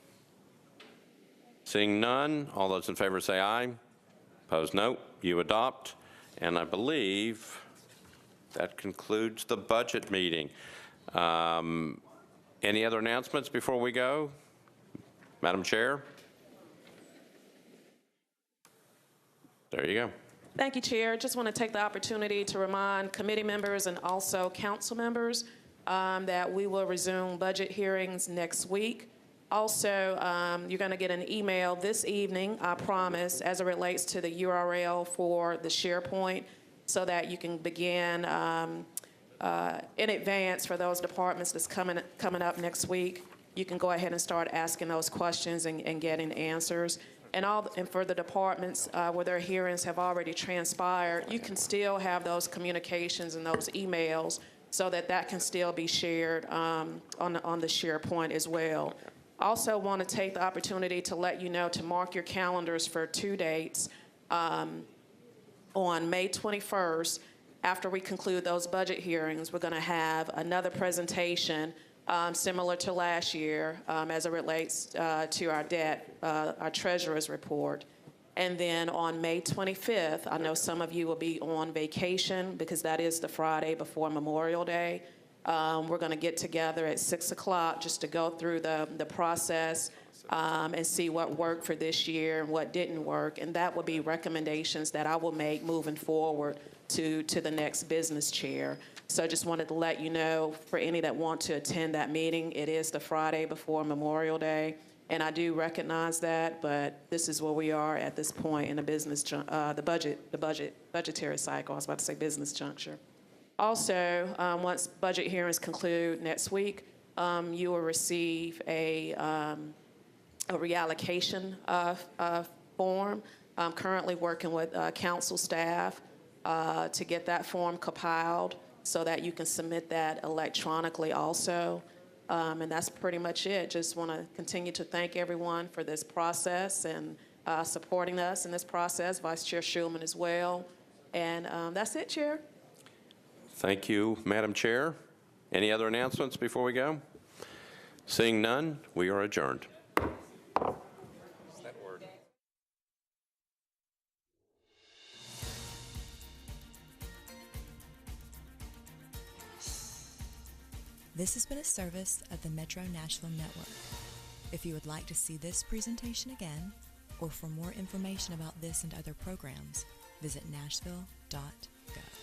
Seeing none, all those in favor say aye. Opposed, no. You adopt. And I believe that concludes the budget meeting. Any other announcements before we go? Madam Chair? There you go. Thank you, Chair. Just want to take the opportunity to remind committee members and also council members that we will resume budget hearings next week. Also, you're going to get an email this evening, I promise, as it relates to the URL for the SharePoint, so that you can begin in advance for those departments that's coming up next week. You can go ahead and start asking those questions and getting answers. And for the departments where their hearings have already transpired, you can still have those communications and those emails so that can still be shared on the SharePoint as well. Also want to take the opportunity to let you know to mark your calendars for 2 dates. On May 21st, after we conclude those budget hearings, we're going to have another presentation similar to last year as it relates to our debt, our treasurer's report. And then on May 25th, I know some of you will be on vacation because that is the Friday before Memorial Day. We're going to get together at 6 o'clock just to go through the process and see what worked for this year and what didn't work. And that will be recommendations that I will make moving forward to the next business chair. So I just wanted to let you know, for any that want to attend that meeting, it is the Friday before Memorial Day. And I do recognize that, but this is where we are at this point in the business, budgetary cycle. I was about to say business juncture. Also, once budget hearings conclude next week, you will receive a reallocation form. I'm currently working with council staff to get that form compiled so that you can submit that electronically also. And that's pretty much it. Just want to continue to thank everyone for this process and supporting us in this process, Vice Chair Schulman as well. And that's it, Chair. Thank you, Madam Chair. Any other announcements before we go? Seeing none, we are adjourned. This has been a service of the Metro Nashville Network. If you would like to see this presentation again, or for more information about this and other programs, visit nashville.gov.